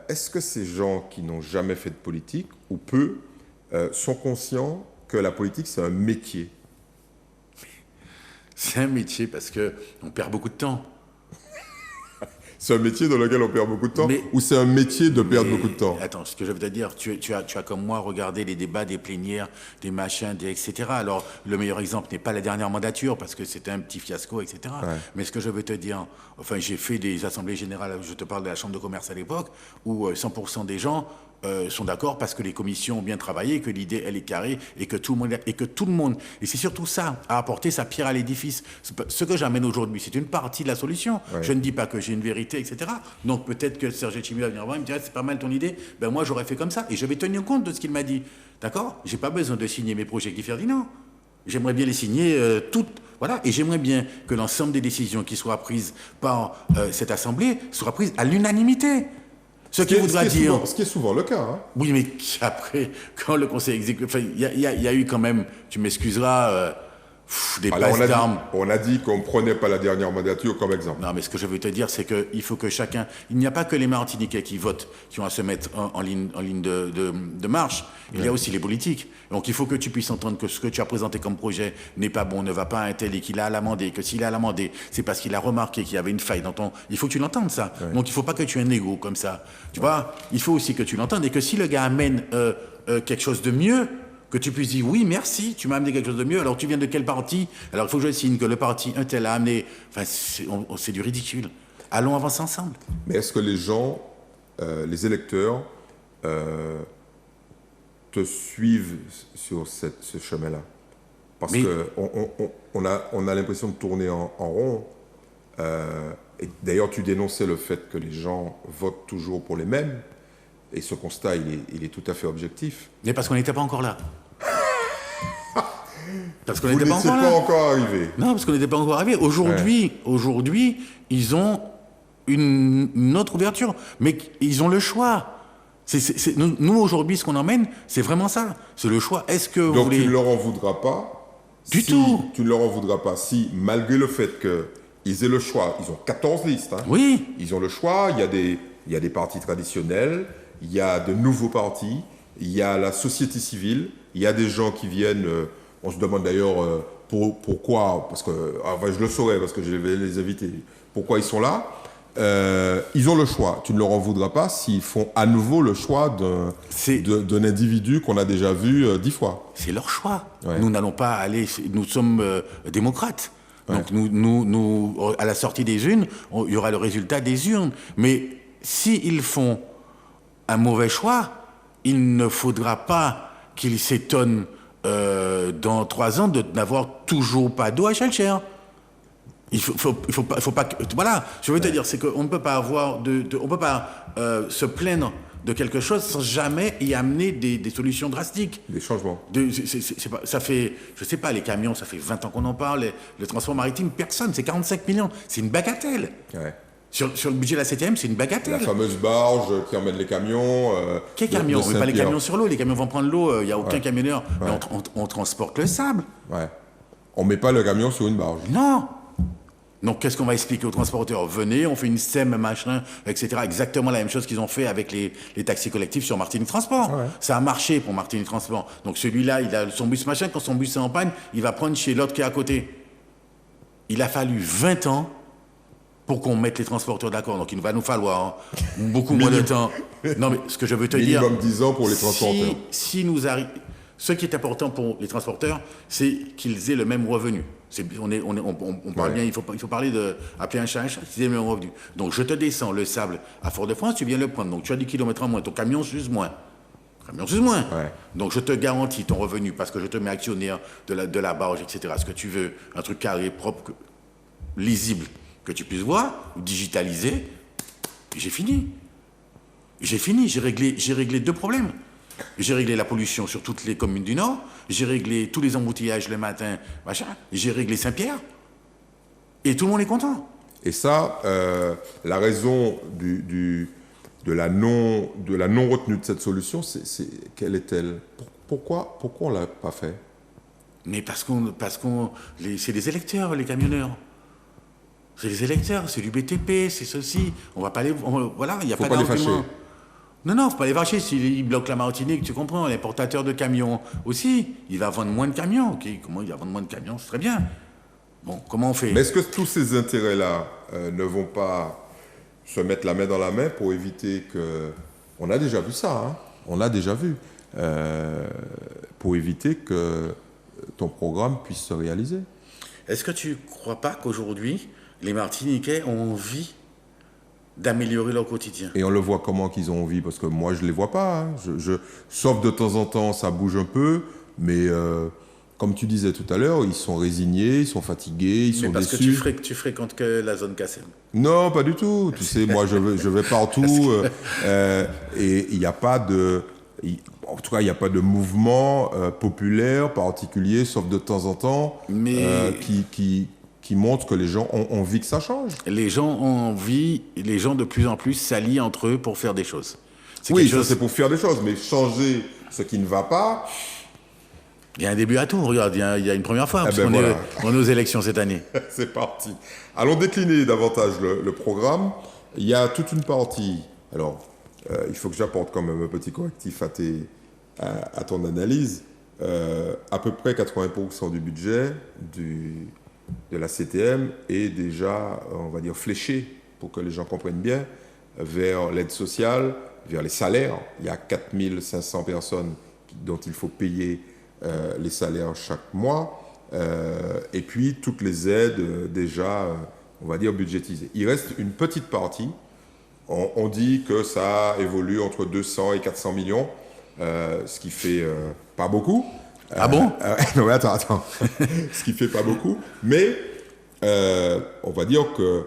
est-ce que ces gens qui n'ont jamais fait de politique, ou peu, sont conscients que la politique, c'est un métier? C'est un métier parce qu'on perd beaucoup de temps. C'est un métier dans lequel on perd beaucoup de temps, ou c'est un métier de perdre beaucoup de temps? Attends, ce que je veux te dire, tu as comme moi regardé les débats des plénières, des machins, etc. Alors, le meilleur exemple n'est pas la dernière mandature, parce que c'était un petit fiasco, etc. Ouais. Mais ce que je veux te dire, enfin, j'ai fait des assemblées générales, je te parle de la Chambre de commerce à l'époque, où 100% des gens sont d'accord parce que les commissions ont bien travaillé, que l'idée, elle est carrée, et que tout le monde, et c'est surtout ça, a apporté sa pierre à l'édifice. Ce que j'amène aujourd'hui, c'est une partie de la solution. Ouais. Je ne dis pas que j'ai une vérité, etc. Donc peut-être que Serge Letchimy va venir voir, il me dirait, c'est pas mal ton idée, ben moi j'aurais fait comme ça, et je vais tenir compte de ce qu'il m'a dit. D'accord? J'ai pas besoin de signer mes projets Guy Ferdinand. J'aimerais bien les signer toutes. Voilà, et j'aimerais bien que l'ensemble des décisions qui soient prises par cette Assemblée soient prises à l'unanimité. Ce qui est souvent le cas. Hein. Oui, mais après, quand le Conseil exécutif... Enfin, il y a eu quand même, tu m'excuseras, des passes d'armes. On a dit qu'on ne prenait pas la dernière mandature comme exemple. Non, mais ce que je veux te dire, c'est qu'il faut que chacun... Il n'y a pas que les Martiniquais qui votent, qui ont à se mettre en ligne de marche. Il y a aussi les politiques. Donc il faut que tu puisses entendre que ce que tu as présenté comme projet n'est pas bon, ne va pas à un tel et qu'il a à l'amender, que s'il a à l'amender, c'est parce qu'il a remarqué qu'il y avait une faille dans ton... Il faut que tu l'entendes, ça. Ouais. Donc il ne faut pas que tu aies un égo comme ça. Tu vois, il faut aussi que tu l'entendes et que si le gars amène quelque chose de mieux, que tu puisses dire, oui, merci, tu m'as amené quelque chose de mieux, alors tu viens de quel parti? Alors il faut que je signe que le parti un tel a amené... Enfin, c'est du ridicule. Allons avancer ensemble. Mais est-ce que les gens, les électeurs, te suivent sur ce chemin-là? Parce qu'on a l'impression de tourner en rond. Et d'ailleurs, tu dénonçais le fait que les gens votent toujours pour les mêmes. Et ce constat, il est tout à fait objectif. Mais parce qu'on n'était pas encore là. Parce qu'on n'était pas encore arrivé. Non, parce qu'on n'était pas encore arrivé. Aujourd'hui, ils ont une autre ouverture. Mais ils ont le choix. Nous, aujourd'hui, ce qu'on emmène, c'est vraiment ça. C'est le choix. Est-ce que vous Donc voulez... tu ne leur en voudras pas tout. Tu ne leur en voudras pas si, malgré le fait qu'ils aient le choix, ils ont 14 listes. Hein, Oui. ils ont le choix, il y a des partis traditionnels, il y a de nouveaux partis, il y a la société civile, il y a des gens qui viennent, on se demande d'ailleurs pourquoi, parce que enfin, je le saurais parce que je vais les inviter, pourquoi ils sont là. Ils ont le choix. Tu ne leur en voudras pas s'ils font à nouveau le choix d'un individu qu'on a déjà vu 10 fois. C'est leur choix. Ouais. Nous n'allons pas aller... Nous sommes démocrates. Ouais. Donc, nous, à la sortie des urnes, il y aura le résultat des urnes. Mais s'ils font un mauvais choix, il ne faudra pas qu'ils s'étonnent dans 3 ans de n'avoir toujours pas d'eau à Chalcher. Il faut pas que, voilà, je veux te dire, c'est qu'on ne peut pas avoir on peut pas se plaindre de quelque chose sans jamais y amener des solutions drastiques. Des changements. Ça fait, je sais pas, les camions, ça fait 20 ans qu'on en parle, le transport maritime, personne, c'est 45 millions, c'est une bagatelle. Ouais. Sur le budget de la 7e, c'est une bagatelle. La fameuse barge qui emmène les camions. Quels camions? On met pas les camions sur l'eau, les camions vont prendre l'eau, il n'y a aucun camionneur, mais on transporte le sable. Ouais. On met pas le camion sur une barge. Non. Donc, qu'est-ce qu'on va expliquer aux transporteurs? Venez, on fait une SEM, machin, etc. Exactement la même chose qu'ils ont fait avec les taxis collectifs sur Martinique Transport. Ouais. Ça a marché pour Martinique Transport. Donc, celui-là, il a son bus machin. Quand son bus est en panne, il va prendre chez l'autre qui est à côté. Il a fallu 20 ans pour qu'on mette les transporteurs d'accord. Donc, il va nous falloir beaucoup moins de temps. Non, mais ce que je veux te dire... Minimum 10 ans pour les transporteurs. Si nous arrivons... Ce qui est important pour les transporteurs, c'est qu'ils aient le même revenu. On parle bien, il faut parler appeler un chat, qu'ils aient le même revenu. Donc, je te descends le sable à Fort-de-France, tu viens le prendre. Donc, tu as 10 km en moins, ton camion s'use moins. Ouais. Donc, je te garantis ton revenu parce que je te mets actionnaire de la barge, etc. Ce que tu veux, un truc carré, propre, lisible, que tu puisses voir, ou digitalisé. J'ai fini. J'ai réglé 2 problèmes. J'ai réglé la pollution sur toutes les communes du Nord, j'ai réglé tous les embouteillages le matin, machin, j'ai réglé Saint-Pierre, et tout le monde est content. Et ça, la raison de la non-retenue de cette solution, quelle est-elle? Pourquoi on ne l'a pas fait? Mais parce c'est des électeurs, les camionneurs. C'est les électeurs, c'est l'UBTP, c'est ceci. On va pas les... Voilà, il n'y a pas d'argument. Non, faut pas les vacher. S'il bloque la Martinique, tu comprends, l'importateur de camions aussi, il va vendre moins de camions. Okay. Comment il va vendre moins de camions? C'est très bien. Bon, comment on fait? Mais est-ce que tous ces intérêts-là ne vont pas se mettre la main dans la main pour éviter que... On a déjà vu ça, hein. On l'a déjà vu. Pour éviter que ton programme puisse se réaliser. Est-ce que tu ne crois pas qu'aujourd'hui, les Martiniquais ont envie d'améliorer leur quotidien? Et on le voit comment qu'ils ont envie, parce que moi, je ne les vois pas. Hein. Sauf de temps en temps, ça bouge un peu, mais comme tu disais tout à l'heure, ils sont résignés, ils sont fatigués, ils sont déçus. Mais parce que tu fréquentes que la zone Kassem. Non, pas du tout. Tu sais, moi, je vais partout, et il n'y a pas de... En tout cas, il n'y a pas de mouvement populaire particulier, sauf de temps en temps, qui montre que les gens ont envie que ça change. Les gens ont envie, les gens de plus en plus s'allient entre eux pour faire des choses. Oui, ça c'est pour faire des choses, mais changer ce qui ne va pas... Il y a un début à tout, regarde, il y a une première fois, parce qu'on est aux élections cette année. C'est parti. Allons décliner davantage le programme. Il y a toute une partie... Alors, il faut que j'apporte quand même un petit correctif à ton analyse. À peu près 80% du budget de la CTM est déjà, on va dire, fléché, pour que les gens comprennent bien, vers l'aide sociale, vers les salaires. Il y a 4500 personnes dont il faut payer les salaires chaque mois, et puis toutes les aides déjà, on va dire, budgétisées. Il reste une petite partie. On dit que ça évolue entre 200 et 400 millions, ce qui fait pas beaucoup. Ah bon? Non, mais attends. Ce qui fait pas beaucoup. Mais on va dire que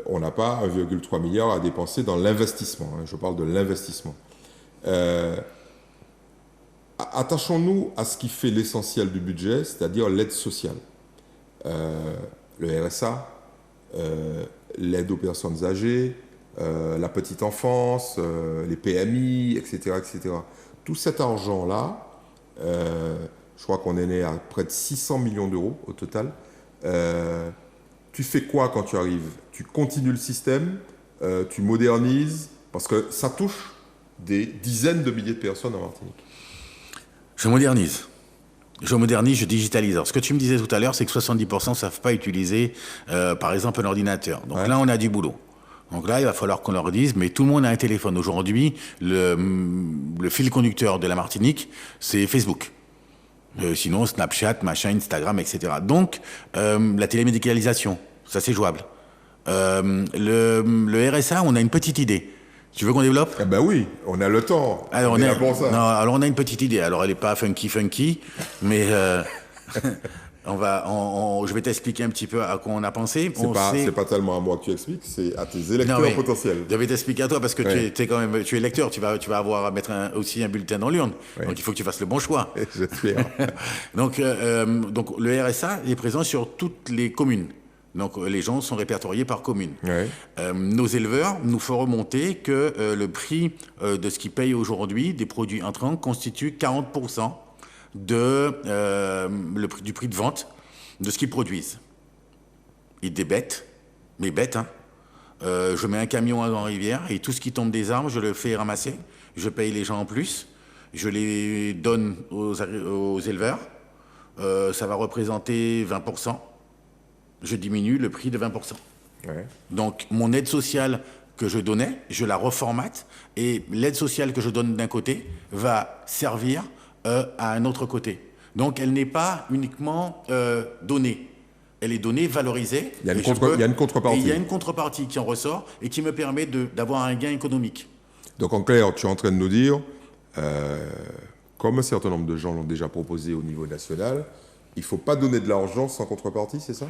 on n'a pas 1,3 milliard à dépenser dans l'investissement. Hein. Je parle de l'investissement. Attachons-nous à ce qui fait l'essentiel du budget, c'est-à-dire l'aide sociale. Le RSA, l'aide aux personnes âgées, la petite enfance, les PMI, etc., etc. Tout cet argent-là, je crois qu'on est né à près de 600 millions d'euros au total. Tu fais quoi quand tu arrives? Tu continues le système, tu modernises, parce que ça touche des dizaines de milliers de personnes en Martinique. Je modernise. Je digitalise. Alors, ce que tu me disais tout à l'heure, c'est que 70% ne savent pas utiliser, par exemple, un ordinateur. Donc là, on a du boulot. Donc là, il va falloir qu'on leur dise, mais tout le monde a un téléphone. Aujourd'hui, le fil conducteur de la Martinique, c'est Facebook. Sinon, Snapchat, machin, Instagram, etc. Donc, la télémédicalisation, ça c'est jouable. Le RSA, on a une petite idée. Tu veux qu'on développe? Eh ben oui, on a le temps. Alors, on est là pour ça. Non, alors on a une petite idée. Alors elle n'est pas funky, mais je vais t'expliquer un petit peu à quoi on a pensé. C'est pas tellement à moi que tu expliques, c'est à tes électeurs potentiels. Je vais t'expliquer à toi parce que tu es lecteur, tu vas avoir à mettre aussi un bulletin dans l'urne. Oui. Donc il faut que tu fasses le bon choix. J'espère. donc le RSA est présent sur toutes les communes. Donc les gens sont répertoriés par commune. Ouais. Nos éleveurs nous font remonter que le prix de ce qu'ils payent aujourd'hui des produits entrants constitue 40% du prix de vente de ce qu'ils produisent. Ils débêtent, mais bêtes. Hein. Je mets un camion à Grand-Rivière et tout ce qui tombe des arbres, je le fais ramasser. Je paye les gens en plus. Je les donne aux éleveurs. Ça va représenter 20%. Je diminue le prix de 20%. Ouais. Donc, mon aide sociale que je donnais, je la reformate et l'aide sociale que je donne d'un côté va servir à un autre côté. Donc, elle n'est pas uniquement donnée. Elle est donnée, valorisée. Il y a une contrepartie. Et il y a une contrepartie qui en ressort et qui me permet d'avoir un gain économique. Donc, en clair, tu es en train de nous dire, comme un certain nombre de gens l'ont déjà proposé au niveau national, il ne faut pas donner de l'argent sans contrepartie, c'est ça?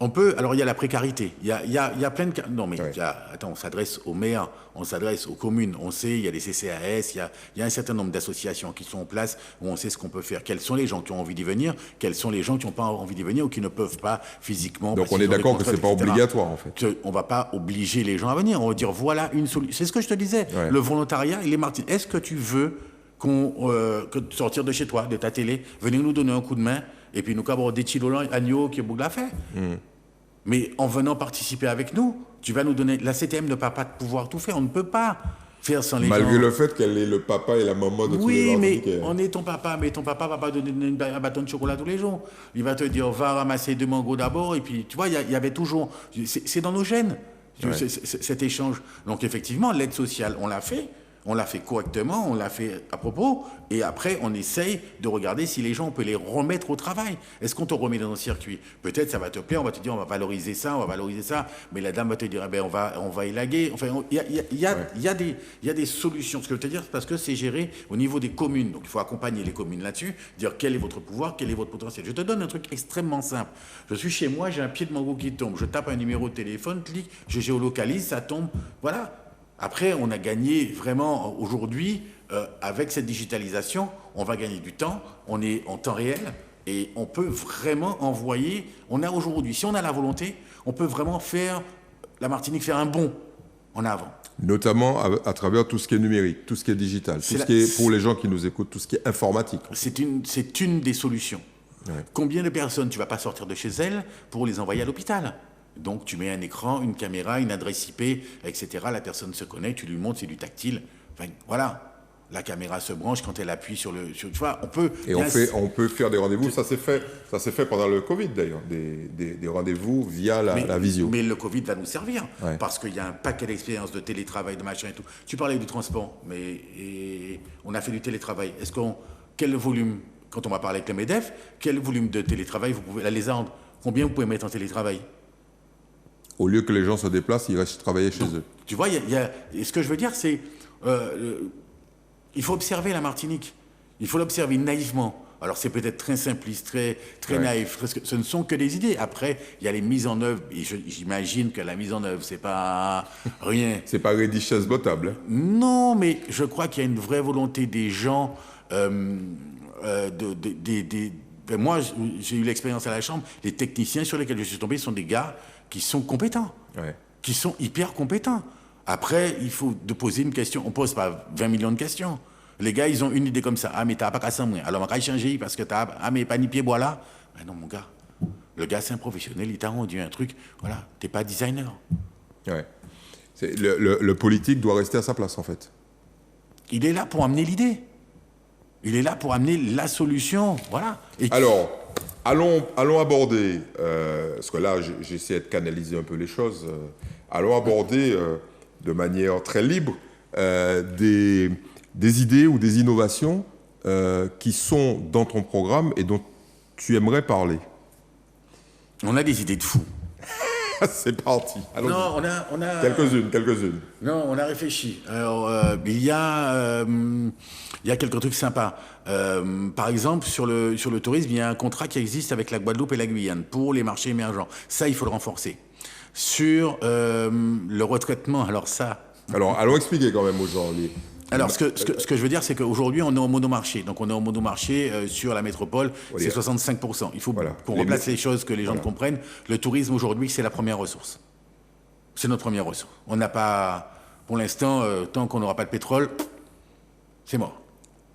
On peut, alors il y a la précarité, il y a plein de cas, non mais ouais. Attends, on s'adresse aux maires, on s'adresse aux communes, on sait, il y a des CCAS, il y a un certain nombre d'associations qui sont en place où on sait ce qu'on peut faire, quels sont les gens qui ont envie d'y venir, quels sont les gens qui n'ont pas envie d'y venir ou qui ne peuvent pas physiquement. Donc on est d'accord que ce n'est pas obligatoire en fait. On ne va pas obliger les gens à venir, on va dire voilà une solution, c'est ce que je te disais, ouais. Le volontariat, il est Martin, est-ce que tu veux que sortir de chez toi, de ta télé, venir nous donner un coup de main et puis nous avons des chilolans, agneaux qui ont beaucoup de la fait. Mais en venant participer avec nous, tu vas nous donner... La CTM ne va pas pouvoir tout faire. On ne peut pas faire sans les gens. Malgré le fait qu'elle est le papa et la maman de tous les Martiniquais. Oui, mais on est ton papa. Mais ton papa ne va pas donner un bâton de chocolat tous les jours. Il va te dire, va ramasser 2 mangos d'abord. Et puis, tu vois, il y avait toujours... C'est dans nos gènes, ouais. Cet échange. Donc, effectivement, l'aide sociale, on l'a fait. On l'a fait correctement, on l'a fait à propos, et après, on essaye de regarder si les gens, on peut les remettre au travail. Est-ce qu'on te remet dans un circuit? Peut-être ça va te plaire, on va te dire, on va valoriser ça, mais la dame va te dire, eh ben, on va élaguer. Enfin, il y a des solutions. Ce que je veux te dire, c'est parce que c'est géré au niveau des communes. Donc, il faut accompagner les communes là-dessus, dire quel est votre pouvoir, quel est votre potentiel. Je te donne un truc extrêmement simple. Je suis chez moi, j'ai un pied de mango qui tombe, je tape un numéro de téléphone, clique, je géolocalise, ça tombe, voilà. Après, on a gagné vraiment aujourd'hui, avec cette digitalisation, on va gagner du temps, on est en temps réel et on peut vraiment envoyer, on a aujourd'hui, si on a la volonté, on peut vraiment faire, la Martinique faire un bond en avant. Notamment à travers tout ce qui est numérique, tout ce qui est digital, tout ce qui est, pour les gens qui nous écoutent, tout ce qui est informatique. C'est une des solutions. Ouais. Combien de personnes tu ne vas pas sortir de chez elles pour les envoyer à l'hôpital ? Donc, tu mets un écran, une caméra, une adresse IP, etc. La personne se connecte, tu lui montres, c'est du tactile. Enfin, voilà. La caméra se branche quand elle appuie sur le... tu vois, on peut... Et on peut faire des rendez-vous. Ça s'est fait pendant le Covid, d'ailleurs. Des rendez-vous via la visio. Mais le Covid va nous servir. Ouais. Parce qu'il y a un paquet d'expériences de télétravail, de machin et tout. Tu parlais du transport, mais on a fait du télétravail. Quel volume, quand on va parler avec le MEDEF, quel volume de télétravail vous pouvez... La Lézarde, combien vous pouvez mettre en télétravail ? Au lieu que les gens se déplacent, ils restent travailler chez eux. Tu vois, ce que je veux dire, c'est... il faut observer la Martinique. Il faut l'observer naïvement. Alors, c'est peut-être très simpliste, très ouais. Naïf. Parce que ce ne sont que des idées. Après, il y a les mises en œuvre. Et j'imagine que la mise en œuvre, c'est pas rien. C'est pas rédichasse bottable. Non, mais je crois qu'il y a une vraie volonté des gens... moi, j'ai eu l'expérience à la Chambre. Les techniciens sur lesquels je suis tombé sont des gars qui sont compétents, ouais. Qui sont hyper compétents. Après, il faut de poser une question. On ne pose pas 20 millions de questions. Les gars, ils ont une idée comme ça. Ah, mais tu n'as pas qu'à s'en moins. Alors, on va changer parce que tu as... Ah, mais pas ni pied bois là. Mais non, mon gars. Le gars, c'est un professionnel. Il t'a rendu un truc. Voilà, tu n'es pas designer. Ouais. Le politique doit rester à sa place, en fait. Il est là pour amener l'idée. Il est là pour amener la solution. Voilà. Alors, allons aborder, parce que là, j'essaie de canaliser un peu les choses, allons aborder de manière très libre des idées ou des innovations qui sont dans ton programme et dont tu aimerais parler. On a des idées de fous. C'est parti. Allons-y. Non, on a... Quelques-unes. Non, on a réfléchi. Alors, il y a quelques trucs sympas. Par exemple, sur le tourisme, il y a un contrat qui existe avec la Guadeloupe et la Guyane pour les marchés émergents. Ça, il faut le renforcer. Sur le retraitement, alors ça... Alors, allons expliquer quand même aux gens. Alors, ce que je veux dire, c'est qu'aujourd'hui, on est au monomarché. Donc, on est au monomarché sur la métropole, c'est 65%. Il faut qu'on replace les choses, que les gens comprennent. Le tourisme, aujourd'hui, c'est la première ressource. C'est notre première ressource. On n'a pas, pour l'instant, tant qu'on n'aura pas de pétrole, c'est mort.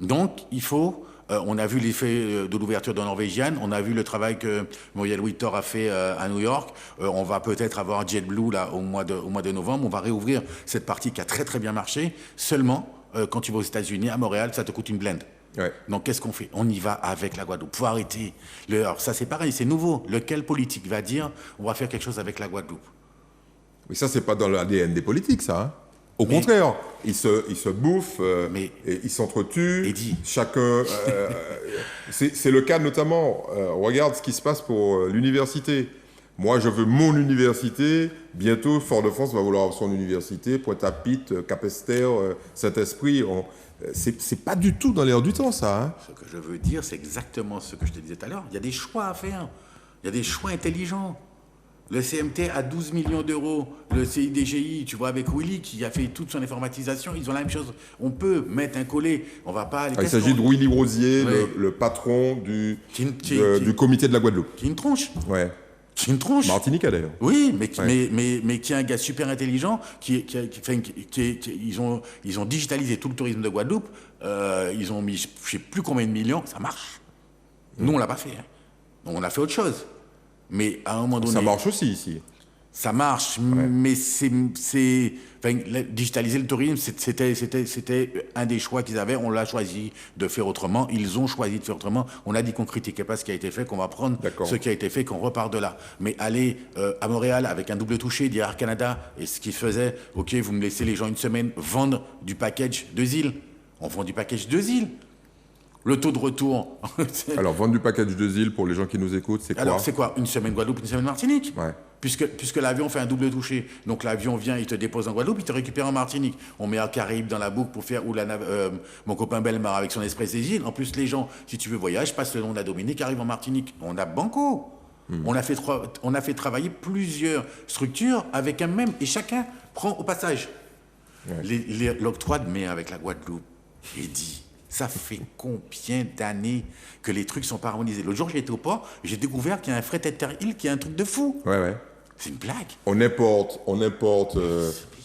Donc, il faut... on a vu l'effet de l'ouverture de Norvégienne, on a vu le travail que Muriel Whittor a fait à New York. On va peut-être avoir JetBlue là, au mois de novembre. On va réouvrir cette partie qui a très très bien marché. Seulement, quand tu vas aux États-Unis, à Montréal, ça te coûte une blinde. Ouais. Donc qu'est-ce qu'on fait? On y va avec la Guadeloupe. Faut arrêter. Alors ça c'est pareil, c'est nouveau. Lequel politique va dire on va faire quelque chose avec la Guadeloupe? Mais ça, c'est pas dans l'ADN des politiques, ça. Hein. Au contraire, ils se bouffent, et ils s'entretuent. Chacun. C'est le cas notamment. Regarde ce qui se passe pour l'université. Moi, je veux mon université. Bientôt, Fort-de-France va vouloir son université. Pointe-à-Pitre, Capesterre, Saint-Esprit. C'est pas du tout dans l'air du temps, ça. Hein. Ce que je veux dire, c'est exactement ce que je te disais tout à l'heure. Il y a des choix à faire. Il y a des choix intelligents. Le CMT a 12 millions d'euros. Le CIDGI, tu vois, avec Willy, qui a fait toute son informatisation, ils ont la même chose. On peut mettre un collet. On va pas... Il s'agit de Willy Rosier, le patron du comité de la Guadeloupe. Qui est une tronche. Ouais. Qui est une tronche. Martiniquais, d'ailleurs. Oui, mais qui est un gars super intelligent, ils ont digitalisé tout le tourisme de Guadeloupe. Ils ont mis, je sais plus combien de millions. Ça marche. Nous, on l'a pas fait. Hein. On a fait autre chose. Mais à un moment donné... Ça marche aussi ici. Ça marche, mais digitaliser le tourisme, c'était un des choix qu'ils avaient. On l'a choisi de faire autrement. Ils ont choisi de faire autrement. On a dit qu'on critiquait pas ce qui a été fait, qu'on va prendre ce qui a été fait, qu'on repart de là. Mais aller à Montréal avec un double touché d'Air Canada, et ce qu'ils faisaient, ok, vous me laissez les gens une semaine vendre du package 2 îles. On vend du package 2 îles. Le taux de retour... Alors, vendre du package 2 îles, pour les gens qui nous écoutent, c'est quoi? Alors, c'est quoi? Une semaine Guadeloupe, une semaine Martinique. Ouais. Puisque l'avion fait un double touché. Donc, l'avion vient, il te dépose en Guadeloupe, il te récupère en Martinique. On met un Caraïbe dans la boucle pour faire... mon copain Belmar avec son Express des îles. En plus, les gens, si tu veux voyager, passent le long de la Dominique, arrivent en Martinique. On a banco. On a fait travailler plusieurs structures avec un même... Et chacun prend au passage. Ouais. L'octroi de mer avec la Guadeloupe est dit... Ça fait combien d'années que les trucs sont pas harmonisés? L'autre jour, j'étais au port, j'ai découvert qu'il y a un fret inter-île qui est un truc de fou. Ouais. C'est une blague. On importe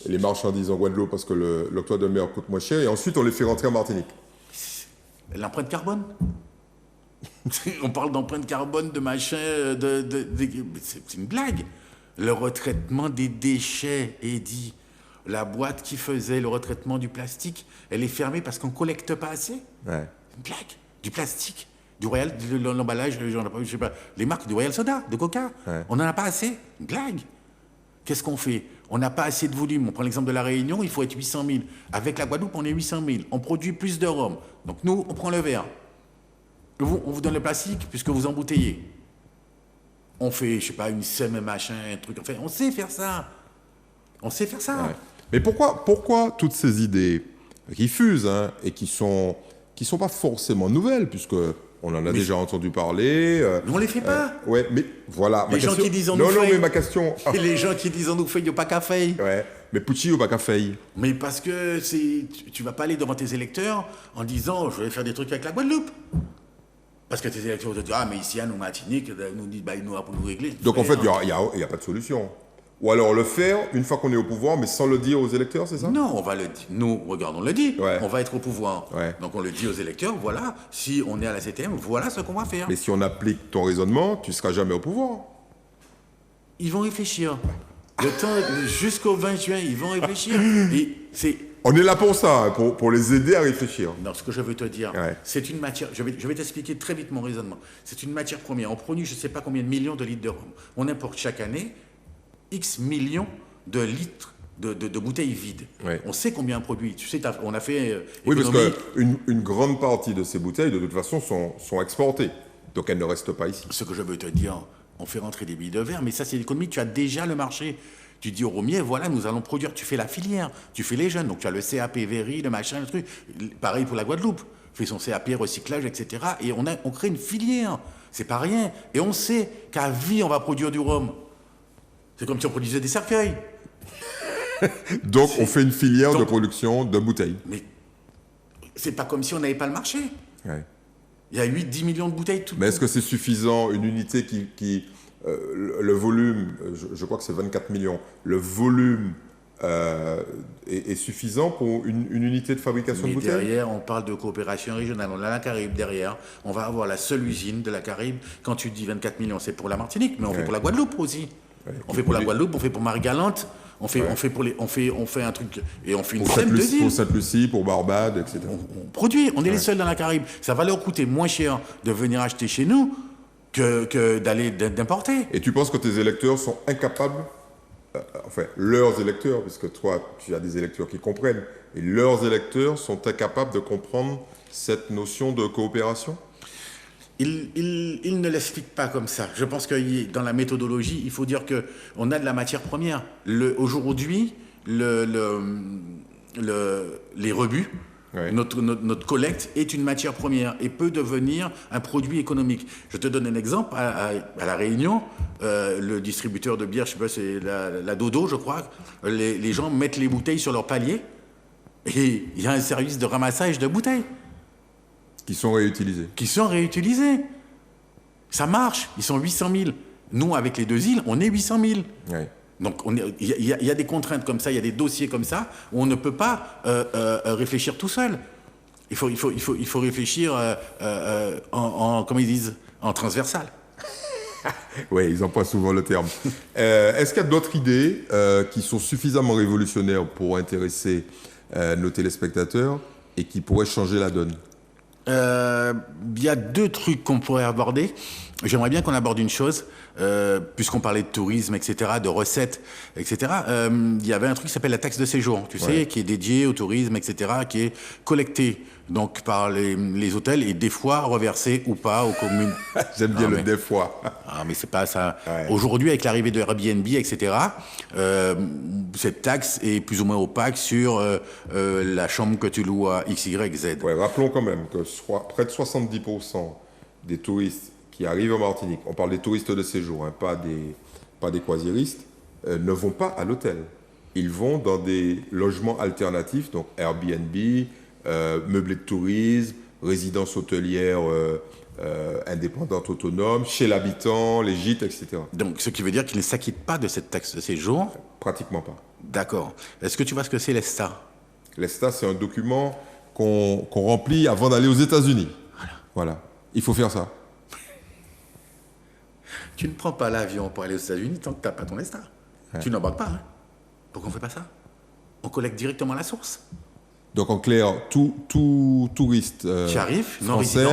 les marchandises en Guadeloupe parce que l'octroi de mer coûte moins cher et ensuite on les fait rentrer en Martinique. L'empreinte carbone. On parle d'empreinte carbone, de machin, c'est une blague. Le retraitement des déchets est dit. La boîte qui faisait le retraitement du plastique, elle est fermée parce qu'on ne collecte pas assez. Ouais. Une blague. Du plastique, du Royal, l'emballage, je sais pas, les marques du Royal Soda, de Coca. Ouais. On n'en a pas assez. Une blague. Qu'est-ce qu'on fait? On n'a pas assez de volume. On prend l'exemple de la Réunion, il faut être 800 000. Avec la Guadeloupe, on est 800 000. On produit plus de rhum. Donc nous, on prend le verre. On vous donne le plastique puisque vous embouteillez. On fait, je sais pas, une sème, machin, un truc. Enfin, on sait faire ça. On sait faire ça. Ouais. Mais pourquoi toutes ces idées qui fusent et qui sont pas forcément nouvelles, puisque on en a déjà entendu parler. Mais on les fait pas. Ouais, mais voilà. Les gens qui disent on nous fait. Non, mais ma question. Et les gens qui disent on nous fait, il n'y a pas qu'à faire. Ouais. Mais Pucci, il n'y a pas qu'à faire. Mais parce que tu vas pas aller devant tes électeurs en disant je vais faire des trucs avec la Guadeloupe. Parce que tes électeurs vont te dire ah mais ici à nous Martinique nous disent bah ils nous a pour nous régler. Donc en fait il y a pas de solution. Ou alors le faire une fois qu'on est au pouvoir, mais sans le dire aux électeurs, c'est ça? Non, on va le dire. Nous, regarde, on le dit. Ouais. On va être au pouvoir. Ouais. Donc on le dit aux électeurs, voilà, si on est à la CTM, voilà ce qu'on va faire. Mais si on applique ton raisonnement, tu ne seras jamais au pouvoir. Ils vont réfléchir. Le temps, jusqu'au 20 juin, ils vont réfléchir. Et c'est... On est là pour ça, hein, pour les aider à réfléchir. Non, ce que je veux te dire, Ouais. c'est une matière... Je vais t'expliquer très vite mon raisonnement. C'est une matière première. On produit je ne sais pas combien de millions de litres de rhum. On importe chaque année X millions de litres de bouteilles vides. Ouais. On sait combien on produit. Tu sais, on a fait... Oui, parce économie. qu'une grande partie de ces bouteilles, de toute façon, sont exportées. Donc elles ne restent pas ici. Ce que je veux te dire, on fait rentrer des billes de verre, mais ça c'est l'économie, tu as déjà le marché. Tu dis au Romier, voilà, nous allons produire, tu fais la filière, tu fais les jeunes, donc tu as le CAP Véry, le machin, le truc. Pareil pour la Guadeloupe, fait son CAP recyclage, etc. Et on crée une filière, c'est pas rien. Et on sait qu'à vie, on va produire du rhum. C'est comme si on produisait des cercueils. Donc on fait une filière de Donc- production de bouteilles. Mais c'est pas comme si on n'avait pas le marché. Ouais. Il y a 8-10 millions de bouteilles tout. Mais est-ce que c'est suffisant, une unité le volume, je crois que c'est 24 millions, le volume est suffisant pour une unité de fabrication Mais de bouteilles? derrière, on parle de coopération régionale. On a la Caraïbe derrière. On va avoir la seule usine de la Caraïbe. Quand tu dis 24 millions, c'est pour la Martinique, mais on fait pour la Guadeloupe aussi. On fait pour la Guadeloupe, on fait pour Marie-Galante, on fait un truc et on fait une Pour flemme de Sainte-Lucie, îles. pour Sainte-Lucie, pour Barbade, etc. On produit, on est les seuls dans la Caraïbe. Ça va leur coûter moins cher de venir acheter chez nous que d'importer. Et tu penses que tes électeurs sont incapables, enfin leurs électeurs, puisque toi tu as des électeurs qui comprennent, et leurs électeurs sont incapables de comprendre cette notion de coopération? Il ne l'explique pas comme ça. Je pense que dans la méthodologie, il faut dire qu'on a de la matière première. Aujourd'hui, les rebuts, Ouais. notre collecte est une matière première et peut devenir un produit économique. Je te donne un exemple. À La Réunion, le distributeur de bière, je sais pas, c'est la Dodo, je crois, les gens mettent les bouteilles sur leur palier et il y a un service de ramassage de bouteilles Qui sont réutilisés. qui sont réutilisés. Ça marche, ils sont 800 000. Nous, avec les deux îles, on est 800 000. Ouais. Donc, il y a des contraintes comme ça, il y a des dossiers comme ça, où on ne peut pas réfléchir tout seul. Il faut réfléchir comment ils disent, en transversal. Oui, ils emploient souvent le terme. Est-ce qu'il y a d'autres idées qui sont suffisamment révolutionnaires pour intéresser nos téléspectateurs et qui pourraient changer la donne? Il y a deux trucs qu'on pourrait aborder. J'aimerais bien qu'on aborde une chose, puisqu'on parlait de tourisme, etc., de recettes, etc. Il y avait un truc qui s'appelle la taxe de séjour, tu sais, qui est dédiée au tourisme, etc., qui est collectée donc par les hôtels et des fois reversée ou pas aux communes. J'aime bien Ah, le mais- des fois. Ah, mais c'est pas ça. Ouais. Aujourd'hui, avec l'arrivée de Airbnb, etc., cette taxe est plus ou moins opaque sur la chambre que tu loues à X, Y, Z. Ouais, rappelons quand même que près de 70% des touristes qui arrivent en Martinique, on parle des touristes de séjour, hein, pas des croisiéristes, ne vont pas à l'hôtel. Ils vont dans des logements alternatifs, donc Airbnb, meublés de tourisme, résidences hôtelières indépendantes autonomes, chez l'habitant, les gîtes, etc. Donc, ce qui veut dire qu'ils ne s'acquittent pas de cette taxe de séjour. Pratiquement pas. D'accord. Est-ce que tu vois ce que c'est l'ESTA? L'ESTA, c'est un document qu'on remplit avant d'aller aux États-Unis. Voilà. Il faut faire ça. Tu ne prends pas l'avion pour aller aux États-Unis tant que tu n'as pas ton ESTA. Tu n'embarques pas. Hein. Pourquoi on ne fait pas ça? On collecte directement à la source. Donc en clair, tout touriste Tu arrives, français,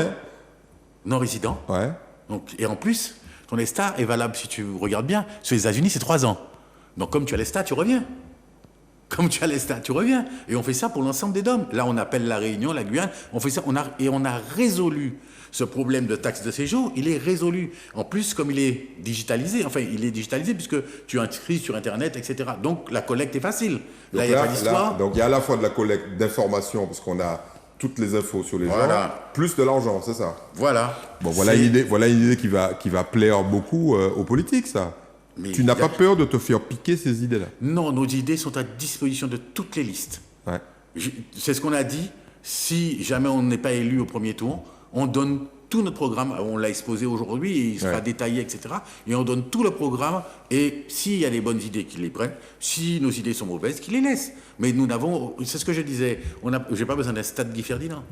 non résident. ouais, Donc, et en plus, ton ESTA est valable, si tu regardes bien, sur les États-Unis, c'est 3 ans. Donc, comme tu as l'ESTA, tu reviens. Comme tu as l'ESTA, tu reviens. Et on fait ça pour l'ensemble des DOM. Là, on appelle la Réunion, la Guyane. On fait ça, on a résolu ce problème de taxe de séjour. Il est résolu. En plus, comme il est digitalisé, puisque tu inscris sur Internet, etc. Donc, la collecte est facile. Là, il n'y a pas d'histoire. donc il y a à la fois de la collecte d'informations, parce qu'on a toutes les infos sur les Voilà. gens, plus de l'argent, c'est ça. Voilà. Bon, voilà une idée qui va plaire beaucoup aux politiques, ça. Mais Tu n'as il y a- pas peur de te faire piquer ces idées-là? Non, nos idées sont à disposition de toutes les listes. Ouais. C'est ce qu'on a dit. Si jamais on n'est pas élu au premier tour, on donne tout notre programme, on l'a exposé aujourd'hui, et il sera détaillé, etc. Et on donne tout le programme, et s'il y a des bonnes idées, qu'ils les prennent. Si nos idées sont mauvaises, qu'ils les laissent. Mais nous n'avons, c'est ce que je disais, j'ai pas besoin d'un stade Guy Ferdinand.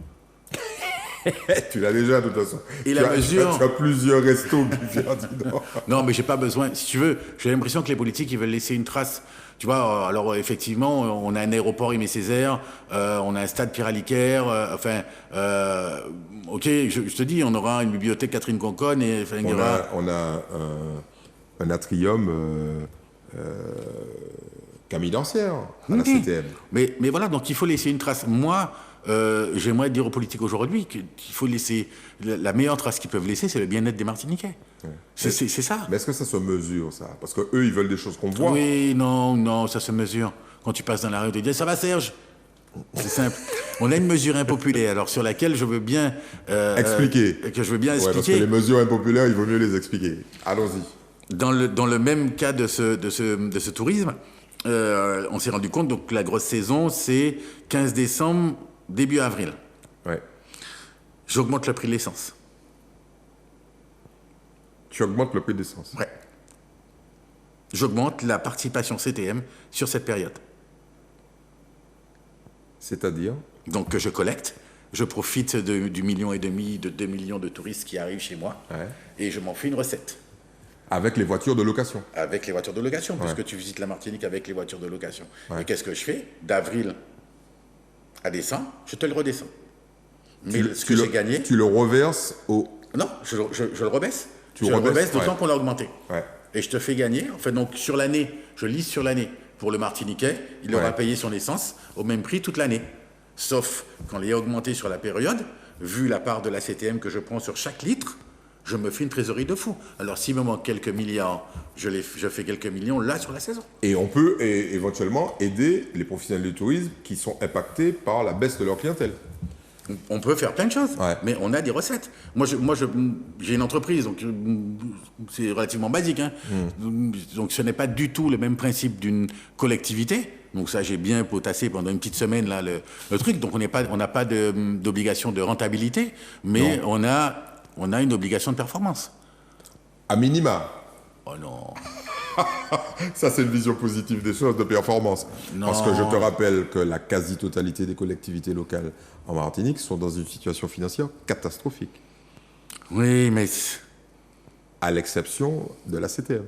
Tu l'as déjà, de toute façon. Et la mesure... Tu as plusieurs restos Guy Ferdinand. Non, mais j'ai pas besoin. Si tu veux, j'ai l'impression que les politiques, ils veulent laisser une trace. Tu vois, alors effectivement, on a un aéroport Aimé Césaire, on a un stade Pierre-Aliquer, ok, je te dis, on aura une bibliothèque Catherine Conconne et on a un atrium Camille Dancière à la CTM. Mais voilà, donc il faut laisser une trace. Moi, j'aimerais dire aux politiques aujourd'hui qu'il faut laisser la meilleure trace qu'ils peuvent laisser, c'est le bien-être des Martiniquais. Ouais. C'est ça. Mais est-ce que ça se mesure, ça? Parce qu'eux, ils veulent des choses qu'on voit. Oui, non, ça se mesure. Quand tu passes dans la rue, tu dis « Ça va, Serge ?» C'est simple. On a une mesure impopulaire, alors sur laquelle je veux bien... expliquer. Que je veux bien expliquer. Parce que les mesures impopulaires, il vaut mieux les expliquer. Allons-y. Dans le même cas de ce tourisme, on s'est rendu compte donc, que la grosse saison, c'est 15 décembre, début avril. Ouais. J'augmente le prix de l'essence. Tu augmentes le prix de l'essence? Ouais. J'augmente la participation CTM sur cette période. C'est-à-dire? Donc je collecte, je profite du 1,5 million, de 2 millions de touristes qui arrivent chez moi, et je m'en fais une recette. Avec les voitures de location? Avec les voitures de location, puisque tu visites la Martinique avec les voitures de location. Et qu'est-ce que je fais? D'avril à décembre, je te le redescends. Mais ce que j'ai gagné... Tu le reverses au... Non, je le rebaisse. Je le rebaisse d'autant qu'on l'a augmenté. Ouais. Et je te fais gagner. En fait, donc sur l'année, je lise sur l'année. Pour le Martiniquais, il aura payé son essence au même prix toute l'année. Sauf quand il est augmenté sur la période, vu la part de la CTM que je prends sur chaque litre, je me fais une trésorerie de fou. Alors s'il me manque quelques milliards, je fais quelques millions là sur la saison. Et on peut éventuellement aider les professionnels du tourisme qui sont impactés par la baisse de leur clientèle. On peut faire plein de choses, mais on a des recettes. Moi, j'ai une entreprise, donc c'est relativement basique. Hein. Donc ce n'est pas du tout le même principe d'une collectivité. Donc ça, j'ai bien potassé pendant une petite semaine là le truc. Donc on n'a pas d'obligation de rentabilité, mais on a une obligation de performance. À minima. Oh non. Ça, c'est une vision positive des choses, de performance. Non. Parce que je te rappelle que la quasi-totalité des collectivités locales en Martinique sont dans une situation financière catastrophique. Oui, mais... À l'exception de la CTM.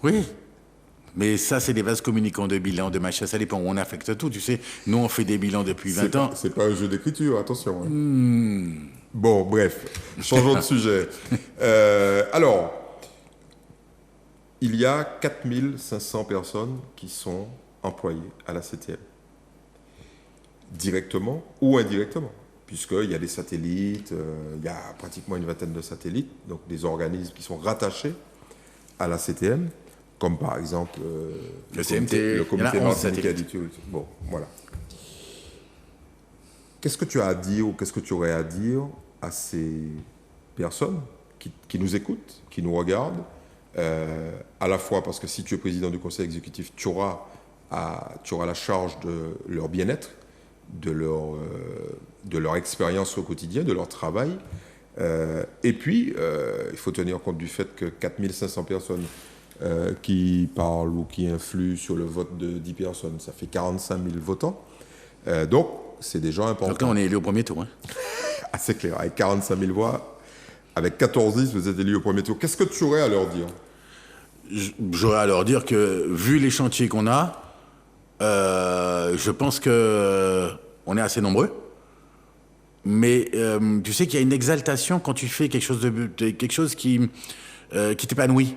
Oui. Mais ça, c'est des vases communicants de bilan, de machin. Ça dépend où on affecte tout, tu sais. Nous, on fait des bilans depuis 20 ans. C'est pas un jeu d'écriture, attention. Hein. Bon, bref. Changeons de sujet. Alors... Il y a 4500 personnes qui sont employées à la CTM, directement ou indirectement, puisqu'il y a des satellites, il y a pratiquement une vingtaine de satellites, donc des organismes qui sont rattachés à la CTM, comme par exemple le CMT, le comité martiniquais du tourisme. Bon, voilà. Qu'est-ce que tu as à dire ou qu'est-ce que tu aurais à dire à ces personnes qui nous écoutent, qui nous regardent, à la fois parce que si tu es président du conseil exécutif, tu auras la charge de leur bien-être, de leur expérience au quotidien, de leur travail. Et puis, il faut tenir compte du fait que 4500 personnes qui parlent ou qui influent sur le vote de 10 personnes, ça fait 45 000 votants. Donc, c'est des gens importants. Donc là, on est élu au premier tour. Hein. Ah, c'est clair, avec 45 000 voix, avec 14-10, vous êtes élu au premier tour. Qu'est-ce que tu aurais à leur dire ? J'aurais à leur dire que, vu les chantiers qu'on a, je pense qu'on est assez nombreux. Mais tu sais qu'il y a une exaltation quand tu fais quelque chose qui t'épanouit.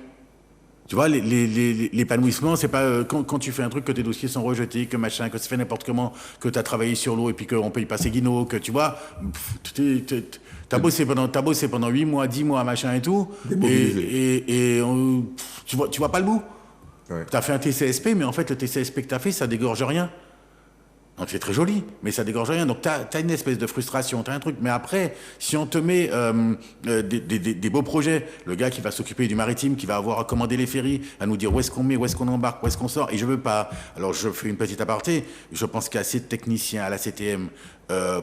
Tu vois, l'épanouissement, c'est pas quand tu fais un truc que tes dossiers sont rejetés, que machin, que c'est fait n'importe comment, que tu as travaillé sur l'eau et puis qu'on peut y passer guinot, que tu vois, t'as bossé pendant 8 mois, 10 mois, machin et tout, et tu vois pas le bout. Ouais. T'as fait un TCSP, mais en fait, le TCSP que t'as fait, ça dégorge rien. Donc c'est très joli, mais ça dégorge rien. Donc t'as une espèce de frustration, t'as un truc. Mais après, si on te met des beaux projets, le gars qui va s'occuper du maritime, qui va avoir à commander les ferries, à nous dire où est-ce qu'on met, où est-ce qu'on embarque, où est-ce qu'on sort, et je veux pas. Alors je fais une petite aparté. Je pense qu'il y a assez de techniciens à la CTM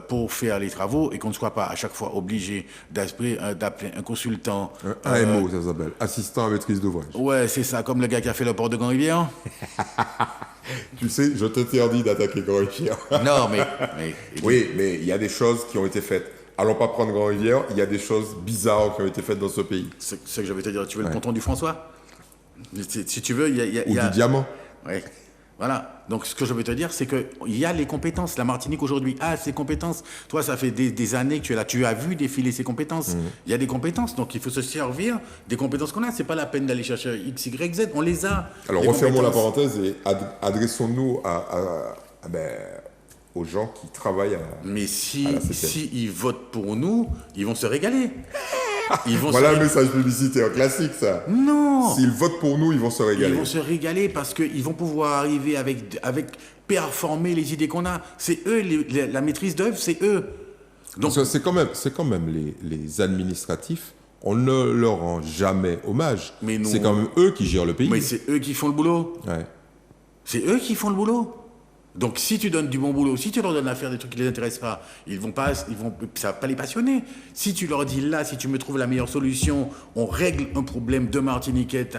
pour faire les travaux et qu'on ne soit pas à chaque fois obligé d'appeler un consultant. AMO, ça s'appelle, assistant à maîtrise d'ouvrage. Ouais, c'est ça, comme le gars qui a fait le port de Grand-Rivière. Tu sais, je t'interdis d'attaquer Grand-Rivière. Non, mais Oui, mais il y a des choses qui ont été faites. Allons pas prendre Grand-Rivière, il y a des choses bizarres qui ont été faites dans ce pays. c'est ce que je vais te dire. Tu veux le ponton du François? Si tu veux, il y a... Ou du diamant. Ouais. Voilà. Donc, ce que je veux te dire, c'est qu'il y a les compétences. La Martinique, aujourd'hui, a ses compétences. Toi, ça fait des années que tu es là. Tu as vu défiler ces compétences. Il y a des compétences. Donc, il faut se servir des compétences qu'on a. C'est pas la peine d'aller chercher X, Y, Z. On les a. Alors, les refermons la compétences. parenthèse et adressons-nous aux gens qui travaillent à Mais la CTM. si ils votent pour nous, ils vont se régaler. Ils vont Voilà se un ré- message publicitaire classique, ça. Non. S'ils votent pour nous, ils vont se Ils régaler. vont se régaler parce qu'ils vont pouvoir arriver avec performer les idées qu'on a. C'est eux, la maîtrise d'œuvre, c'est eux. Donc, Parce que c'est quand même les administratifs, on ne leur rend jamais hommage. Mais nous- C'est quand même eux qui gèrent le pays. mais c'est eux qui font le boulot. Ouais. C'est eux qui font le boulot. Donc, si tu donnes du bon boulot, si tu leur donnes à faire des trucs qui les intéressent pas, ça va pas les passionner. Si tu leur dis là, si tu me trouves la meilleure solution, on règle un problème de Martiniquais.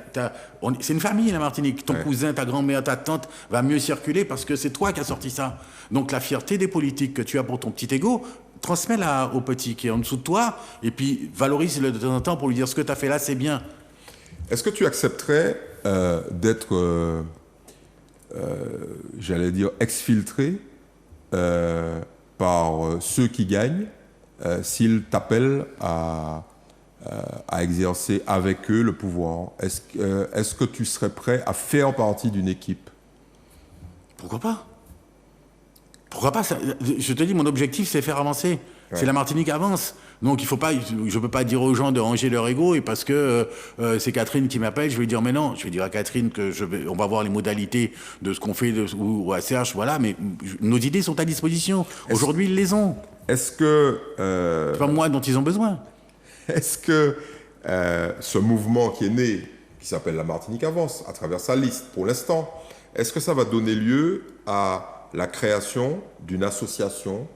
C'est une famille, la Martinique. Ton cousin, ta grand-mère, ta tante va mieux circuler parce que c'est toi qui as sorti ça. Donc, la fierté des politiques que tu as pour ton petit ego, transmets-la au petit qui est en dessous de toi et puis valorise-le de temps en temps pour lui dire ce que tu as fait là, c'est bien. Est-ce que tu accepterais d'être, j'allais dire, exfiltré par ceux qui gagnent s'ils t'appellent à exercer avec eux le pouvoir? Est-ce que tu serais prêt à faire partie d'une équipe? Pourquoi pas? Pourquoi pas? Je te dis, mon objectif, c'est faire avancer. C'est la Martinique avance. Donc, il faut pas, je peux pas dire aux gens de ranger leur ego et parce que c'est Catherine qui m'appelle, je vais lui dire, mais non, je vais dire à Catherine que on va voir les modalités de ce qu'on fait ou à Serge, voilà, mais nos idées sont à disposition. Aujourd'hui, ils les ont. Est-ce que, C'est pas moi dont ils ont besoin. est-ce que ce mouvement qui est né, qui s'appelle La Martinique Avance, à travers sa liste pour l'instant, est-ce que ça va donner lieu à la création d'une association,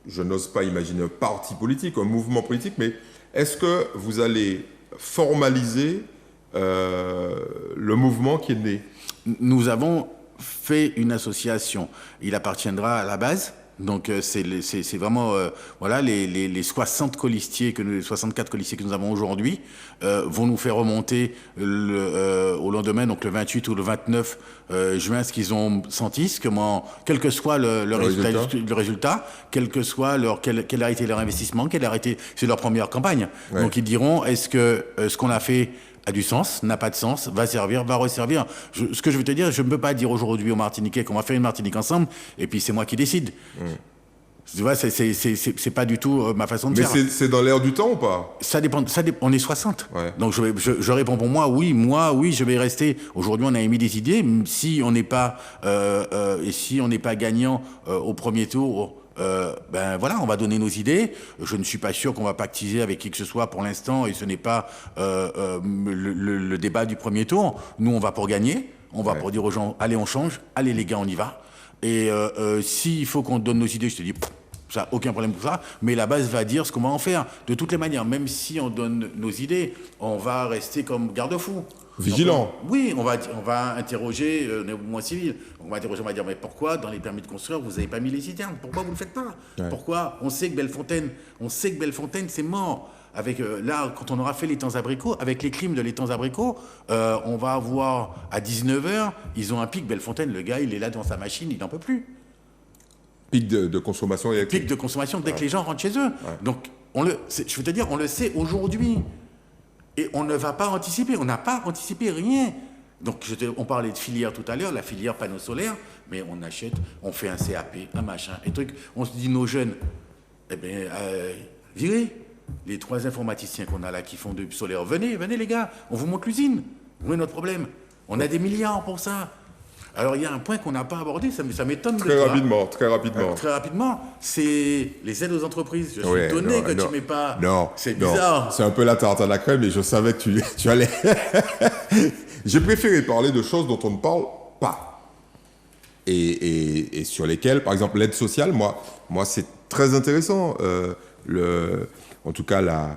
je n'ose pas imaginer un parti politique, un mouvement politique, mais est-ce que vous allez formaliser le mouvement qui est né? Nous avons fait une association. Il appartiendra à la base. Donc c'est vraiment voilà les 60 colistiers 64 colistiers que nous avons aujourd'hui vont nous faire remonter au lendemain, donc le 28 ou le 29 juin, ce qu'ils ont senti, quel que soit le résultat, quel que soit quel a été leur investissement, c'est leur première campagne. Ouais. Donc ils diront est-ce que ce qu'on a fait a du sens, n'a pas de sens, va servir, va resservir. Ce que je veux te dire, je ne peux pas dire aujourd'hui aux Martiniquais qu'on va faire une Martinique ensemble, et puis c'est moi qui décide. Tu vois, c'est pas du tout ma façon de Mais faire. c'est dans l'air du temps ou pas? Ça dépend, on est 60. Ouais. Donc je réponds pour moi, oui, je vais rester. Aujourd'hui, on a émis des idées. Si on n'est pas, et si on n'est pas gagnant au premier tour, ben voilà, on va donner nos idées. Je ne suis pas sûr qu'on va pactiser avec qui que ce soit pour l'instant, et ce n'est pas le débat du premier tour. Nous, on va pour gagner. On va pour dire aux gens, allez, on change. Allez, les gars, on y va. Et s'il faut qu'on donne nos idées, je te dis, ça, aucun problème pour ça. Mais la base va dire ce qu'on va en faire. De toutes les manières, même si on donne nos idées, on va rester comme garde-fou. Vigilant. Donc, oui, on va interroger le mouvement civil. On va dire, mais pourquoi dans les permis de construire, vous n'avez pas mis les citernes? Pourquoi vous ne le faites pas? Pourquoi? On sait que Bellefontaine, c'est mort. Avec, là, quand on aura fait l'étang abricots, avec les crimes de l'étang abricots, on va avoir, à 19h, ils ont un pic Bellefontaine. Le gars, il est là devant sa machine, il n'en peut plus. Pic de consommation électrique. Pic de consommation dès que les gens rentrent chez eux. Donc, je veux te dire, on le sait aujourd'hui. Et on ne va pas anticiper. On n'a pas anticipé rien. Donc, on parlait de filière tout à l'heure, la filière panneaux solaires, mais on achète, on fait un CAP, un machin, un truc. On se dit, nos jeunes, eh bien, virez. Les 3 informaticiens qu'on a là qui font du solaire, venez les gars, on vous montre l'usine. Où est notre problème? On a des milliards pour ça. Alors, il y a un point qu'on n'a pas abordé, ça m'étonne de Très toi. rapidement. Très rapidement, c'est les aides aux entreprises. Je suis étonné que tu ne mets pas... Non, c'est bizarre. Non. C'est un peu la tarte à la crème et je savais que tu allais... J'ai préféré parler de choses dont on ne parle pas. Et sur lesquelles, par exemple, l'aide sociale, moi c'est très intéressant. En tout cas,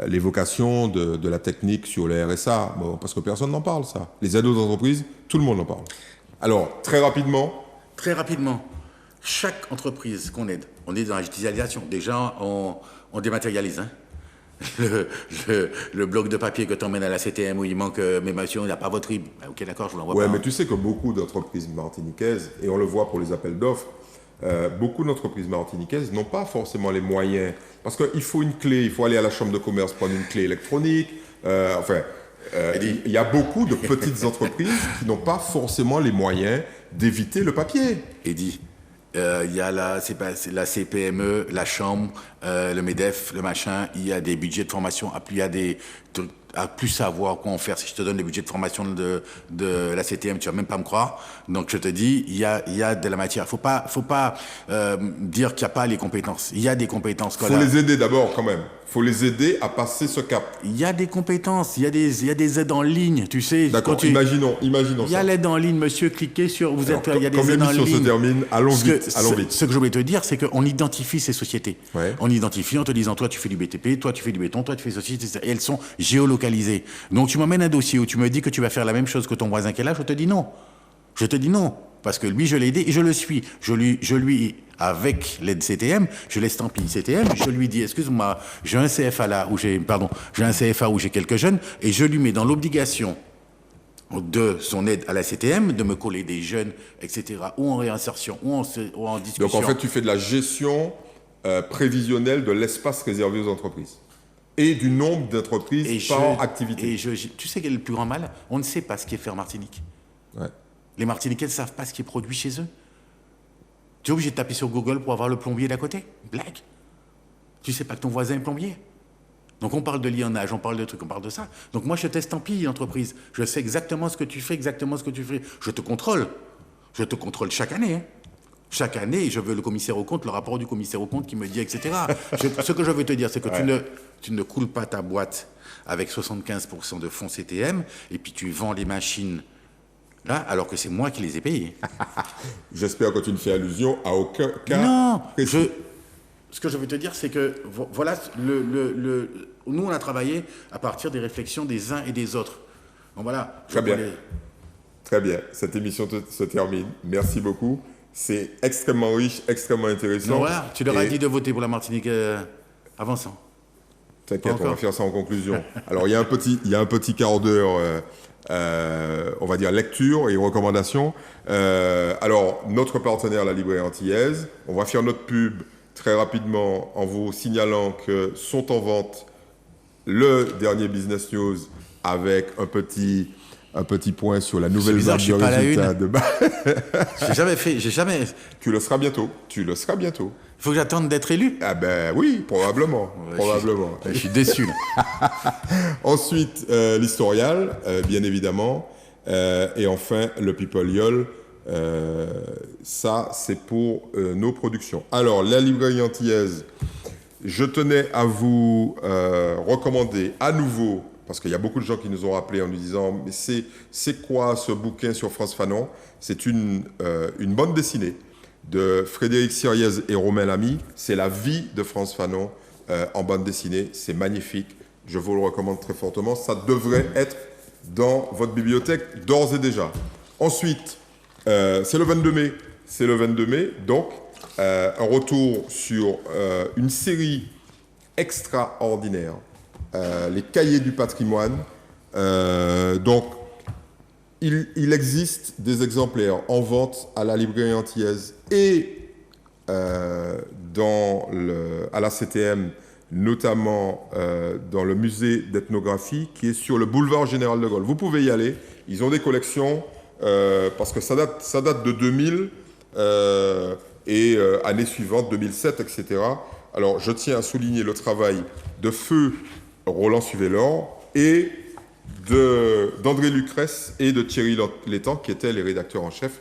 l'évocation de la technique sur les RSA, parce que personne n'en parle, ça. Les aides aux entreprises, tout le monde en parle. Alors, très rapidement, chaque entreprise qu'on aide, on est dans la digitalisation. Déjà, on dématérialise. Hein. Le bloc de papier que tu emmènes à la CTM où il manque mes mentions, il n'y a pas votre RIB. Ok, d'accord, je vous l'envoie pas. Ouais, mais tu sais que beaucoup d'entreprises martiniquaises, et on le voit pour les appels d'offres, beaucoup d'entreprises martiniquaises n'ont pas forcément les moyens. Parce qu'il faut une clé, il faut aller à la chambre de commerce prendre une clé électronique. Il y a beaucoup de petites entreprises qui n'ont pas forcément les moyens d'éviter le papier. Eddy, il y a la CPME, la chambre, le MEDEF, le machin, il y a des budgets de formation, il y a des trucs à plus savoir quoi en faire. Si je te donne les budgets de formation de la CTM, tu vas même pas me croire. Donc je te dis, il y a de la matière. Faut pas dire qu'il n'y a pas les compétences. Il y a des compétences. Il faut les aider d'abord quand même. Il faut les aider à passer ce cap. Il y a des compétences, il y a des aides en ligne, tu sais. D'accord, imaginons ça. Il y a l'aide en ligne, monsieur, cliquez sur... il y a des aides en ligne. Quand l'émission se termine, allons vite. Ce que je voulais te dire, c'est qu'on identifie ces sociétés. Ouais. On identifie en te disant, toi tu fais du BTP, toi tu fais du béton, toi tu fais ceci, et elles sont géolocalisées. Donc tu m'emmènes un dossier où tu me dis que tu vas faire la même chose que ton voisin qui est là, je te dis non. Je te dis non. Parce que lui, je l'ai aidé et je le suis. Je lui, avec l'aide CTM, je l'estampille CTM, je lui dis, excuse-moi, j'ai un CFA où j'ai quelques jeunes, et je lui mets dans l'obligation de son aide à la CTM de me coller des jeunes, etc., ou en réinsertion, ou en discussion. Donc en fait, tu fais de la gestion prévisionnelle de l'espace réservé aux entreprises et du nombre d'entreprises par activité. Tu sais quel est le plus grand mal? On ne sait pas ce qu'est faire Martinique. Ouais. Les Martiniquais ne savent pas ce qui est produit chez eux. Tu es obligé de taper sur Google pour avoir le plombier d'à côté? Blague. Tu sais pas que ton voisin est plombier. Donc on parle de lionnage, on parle de trucs, on parle de ça. Donc moi je t'estampille l'entreprise. Je sais exactement ce que tu fais, exactement ce que tu fais. Je te contrôle. Je te contrôle chaque année. Hein. Chaque année, je veux le commissaire aux comptes, le rapport du commissaire aux comptes qui me dit, etc. Ce que je veux te dire, c'est que tu ne coules pas ta boîte avec 75% de fonds CTM et puis tu vends les machines là, alors que c'est moi qui les ai payés. J'espère que tu ne fais allusion à aucun cas. Non, ce que je veux te dire, c'est que voilà, nous, on a travaillé à partir des réflexions des uns et des autres. Donc voilà. Très bien. Très bien. Cette émission se termine. Merci beaucoup. C'est extrêmement riche, extrêmement intéressant. Donc voilà, tu leur as dit de voter pour la Martinique avant ça. T'inquiète, on va faire ça en conclusion. Alors, il y a un petit quart d'heure... on va dire lecture et recommandations. Alors, notre partenaire, la librairie antillaise, on va faire notre pub très rapidement en vous signalant que sont en vente le dernier Business News avec un petit point sur la nouvelle vague de résultats de bas. J'ai jamais. Tu le seras bientôt. Il faut que j'attende d'être élu? Ah ben oui, probablement. Je suis déçu. Ensuite, l'historial, bien évidemment. Et enfin, le People Yol. Ça, c'est pour nos productions. Alors, la librairie antillaise, je tenais à vous recommander à nouveau, parce qu'il y a beaucoup de gens qui nous ont rappelé en nous disant « Mais c'est quoi ce bouquin sur Frantz Fanon ?» C'est une bande dessinée de Frédéric Siriez et Romain Lamy. C'est la vie de Frantz Fanon en bande dessinée. C'est magnifique. Je vous le recommande très fortement. Ça devrait être dans votre bibliothèque d'ores et déjà. Ensuite, c'est le 22 mai. C'est le 22 mai. Donc, un retour sur une série extraordinaire. Les Cahiers du patrimoine. Donc, il existe des exemplaires en vente à la librairie antillaise et à la CTM, notamment dans le musée d'ethnographie qui est sur le boulevard Général de Gaulle. Vous pouvez y aller. Ils ont des collections parce que ça date de 2000 et année suivante, 2007, etc. Alors, je tiens à souligner le travail de feu Roland Suvelor et d'André Lucrèce et de Thierry Létang, qui étaient les rédacteurs en chef,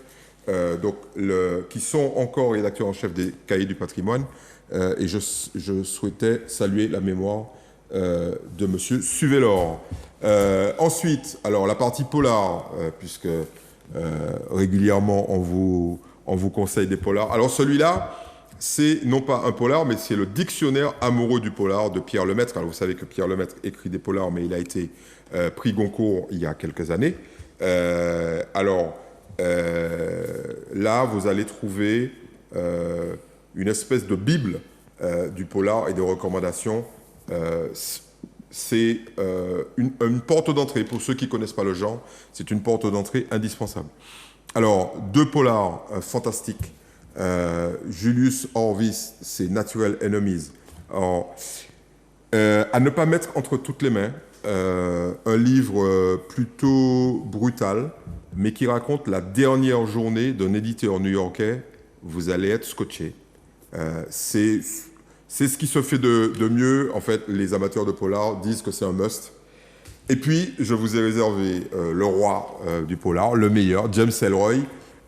qui sont encore rédacteurs en chef des Cahiers du patrimoine. Et je souhaitais saluer la mémoire de Monsieur Suvelor. Ensuite, alors la partie polar, puisque régulièrement on vous conseille des polars. Alors celui-là, c'est non pas un polar, mais c'est le dictionnaire amoureux du polar de Pierre Lemaitre. Alors vous savez que Pierre Lemaitre écrit des polars, mais il a été prix Goncourt il y a quelques années. Là, vous allez trouver une espèce de bible du polar et de recommandations. C'est une porte d'entrée. Pour ceux qui ne connaissent pas le genre, c'est une porte d'entrée indispensable. Alors, 2 polars fantastiques. Julius Orvis, c'est Natural Enemies. Alors, à ne pas mettre entre toutes les mains, un livre plutôt brutal, mais qui raconte la dernière journée d'un éditeur new-yorkais. Vous allez être scotché. C'est ce qui se fait de mieux. En fait, les amateurs de polar disent que c'est un must. Et puis, je vous ai réservé le roi du polar, le meilleur, James Ellroy.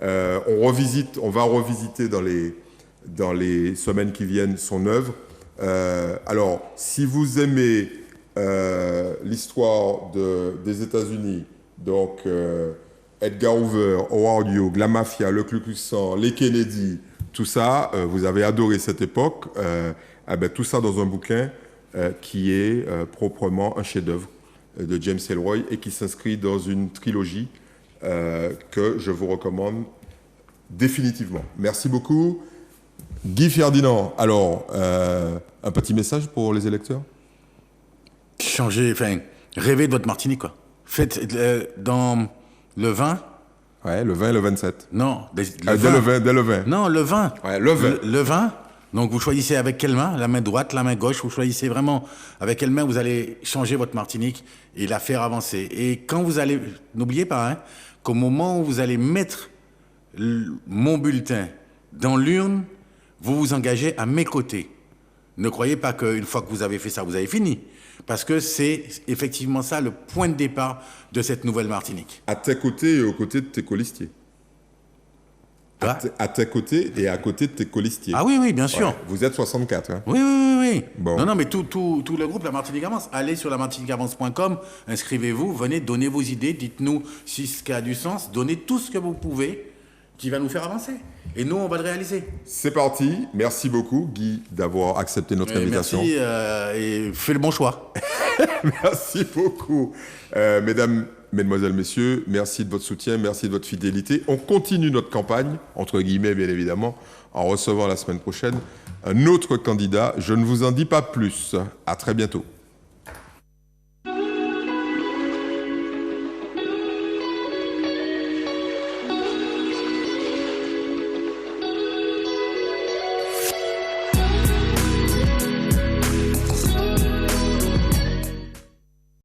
On va revisiter dans les semaines qui viennent son œuvre. Alors, si vous aimez l'histoire des États-Unis, donc Edgar Hoover, Howard Hughes, la mafia, le Ku Klux Klan, les Kennedy, tout ça, vous avez adoré cette époque. Tout ça dans un bouquin qui est proprement un chef-d'œuvre de James Ellroy et qui s'inscrit dans une trilogie que je vous recommande définitivement. Merci beaucoup. Guy Ferdinand, alors, un petit message pour les électeurs ? Rêvez de votre Martinique, quoi. Faites dans le 20. Ouais, le 20 et le 27. Non, dès le 20. Non, le 20. Ouais, le 20. Le 20. Donc vous choisissez avec quelle main, la main droite, la main gauche, vous choisissez vraiment avec quelle main vous allez changer votre Martinique et la faire avancer. Et quand vous allez, n'oubliez pas, qu'au moment où vous allez mettre mon bulletin dans l'urne, vous vous engagez à mes côtés. Ne croyez pas qu'une fois que vous avez fait ça, vous avez fini. Parce que c'est effectivement ça le point de départ de cette nouvelle Martinique. À tes côtés et aux côtés de tes colistiers. À tes côtés et à côté de tes colistiers. Ah oui, oui, bien sûr. Ouais, vous êtes 64. Hein. Oui. Bon. Non, mais tout le groupe La Martinique Avance. Allez sur lamartiniqueavance.com, inscrivez-vous, venez, donnez vos idées, dites-nous si ce a du sens, donnez tout ce que vous pouvez qui va nous faire avancer. Et nous, on va le réaliser. C'est parti. Merci beaucoup, Guy, d'avoir accepté notre invitation. Merci et fais le bon choix. Merci beaucoup. Mesdames, Mesdemoiselles, Messieurs, merci de votre soutien, merci de votre fidélité. On continue notre campagne, entre guillemets bien évidemment, en recevant la semaine prochaine un autre candidat. Je ne vous en dis pas plus. À très bientôt.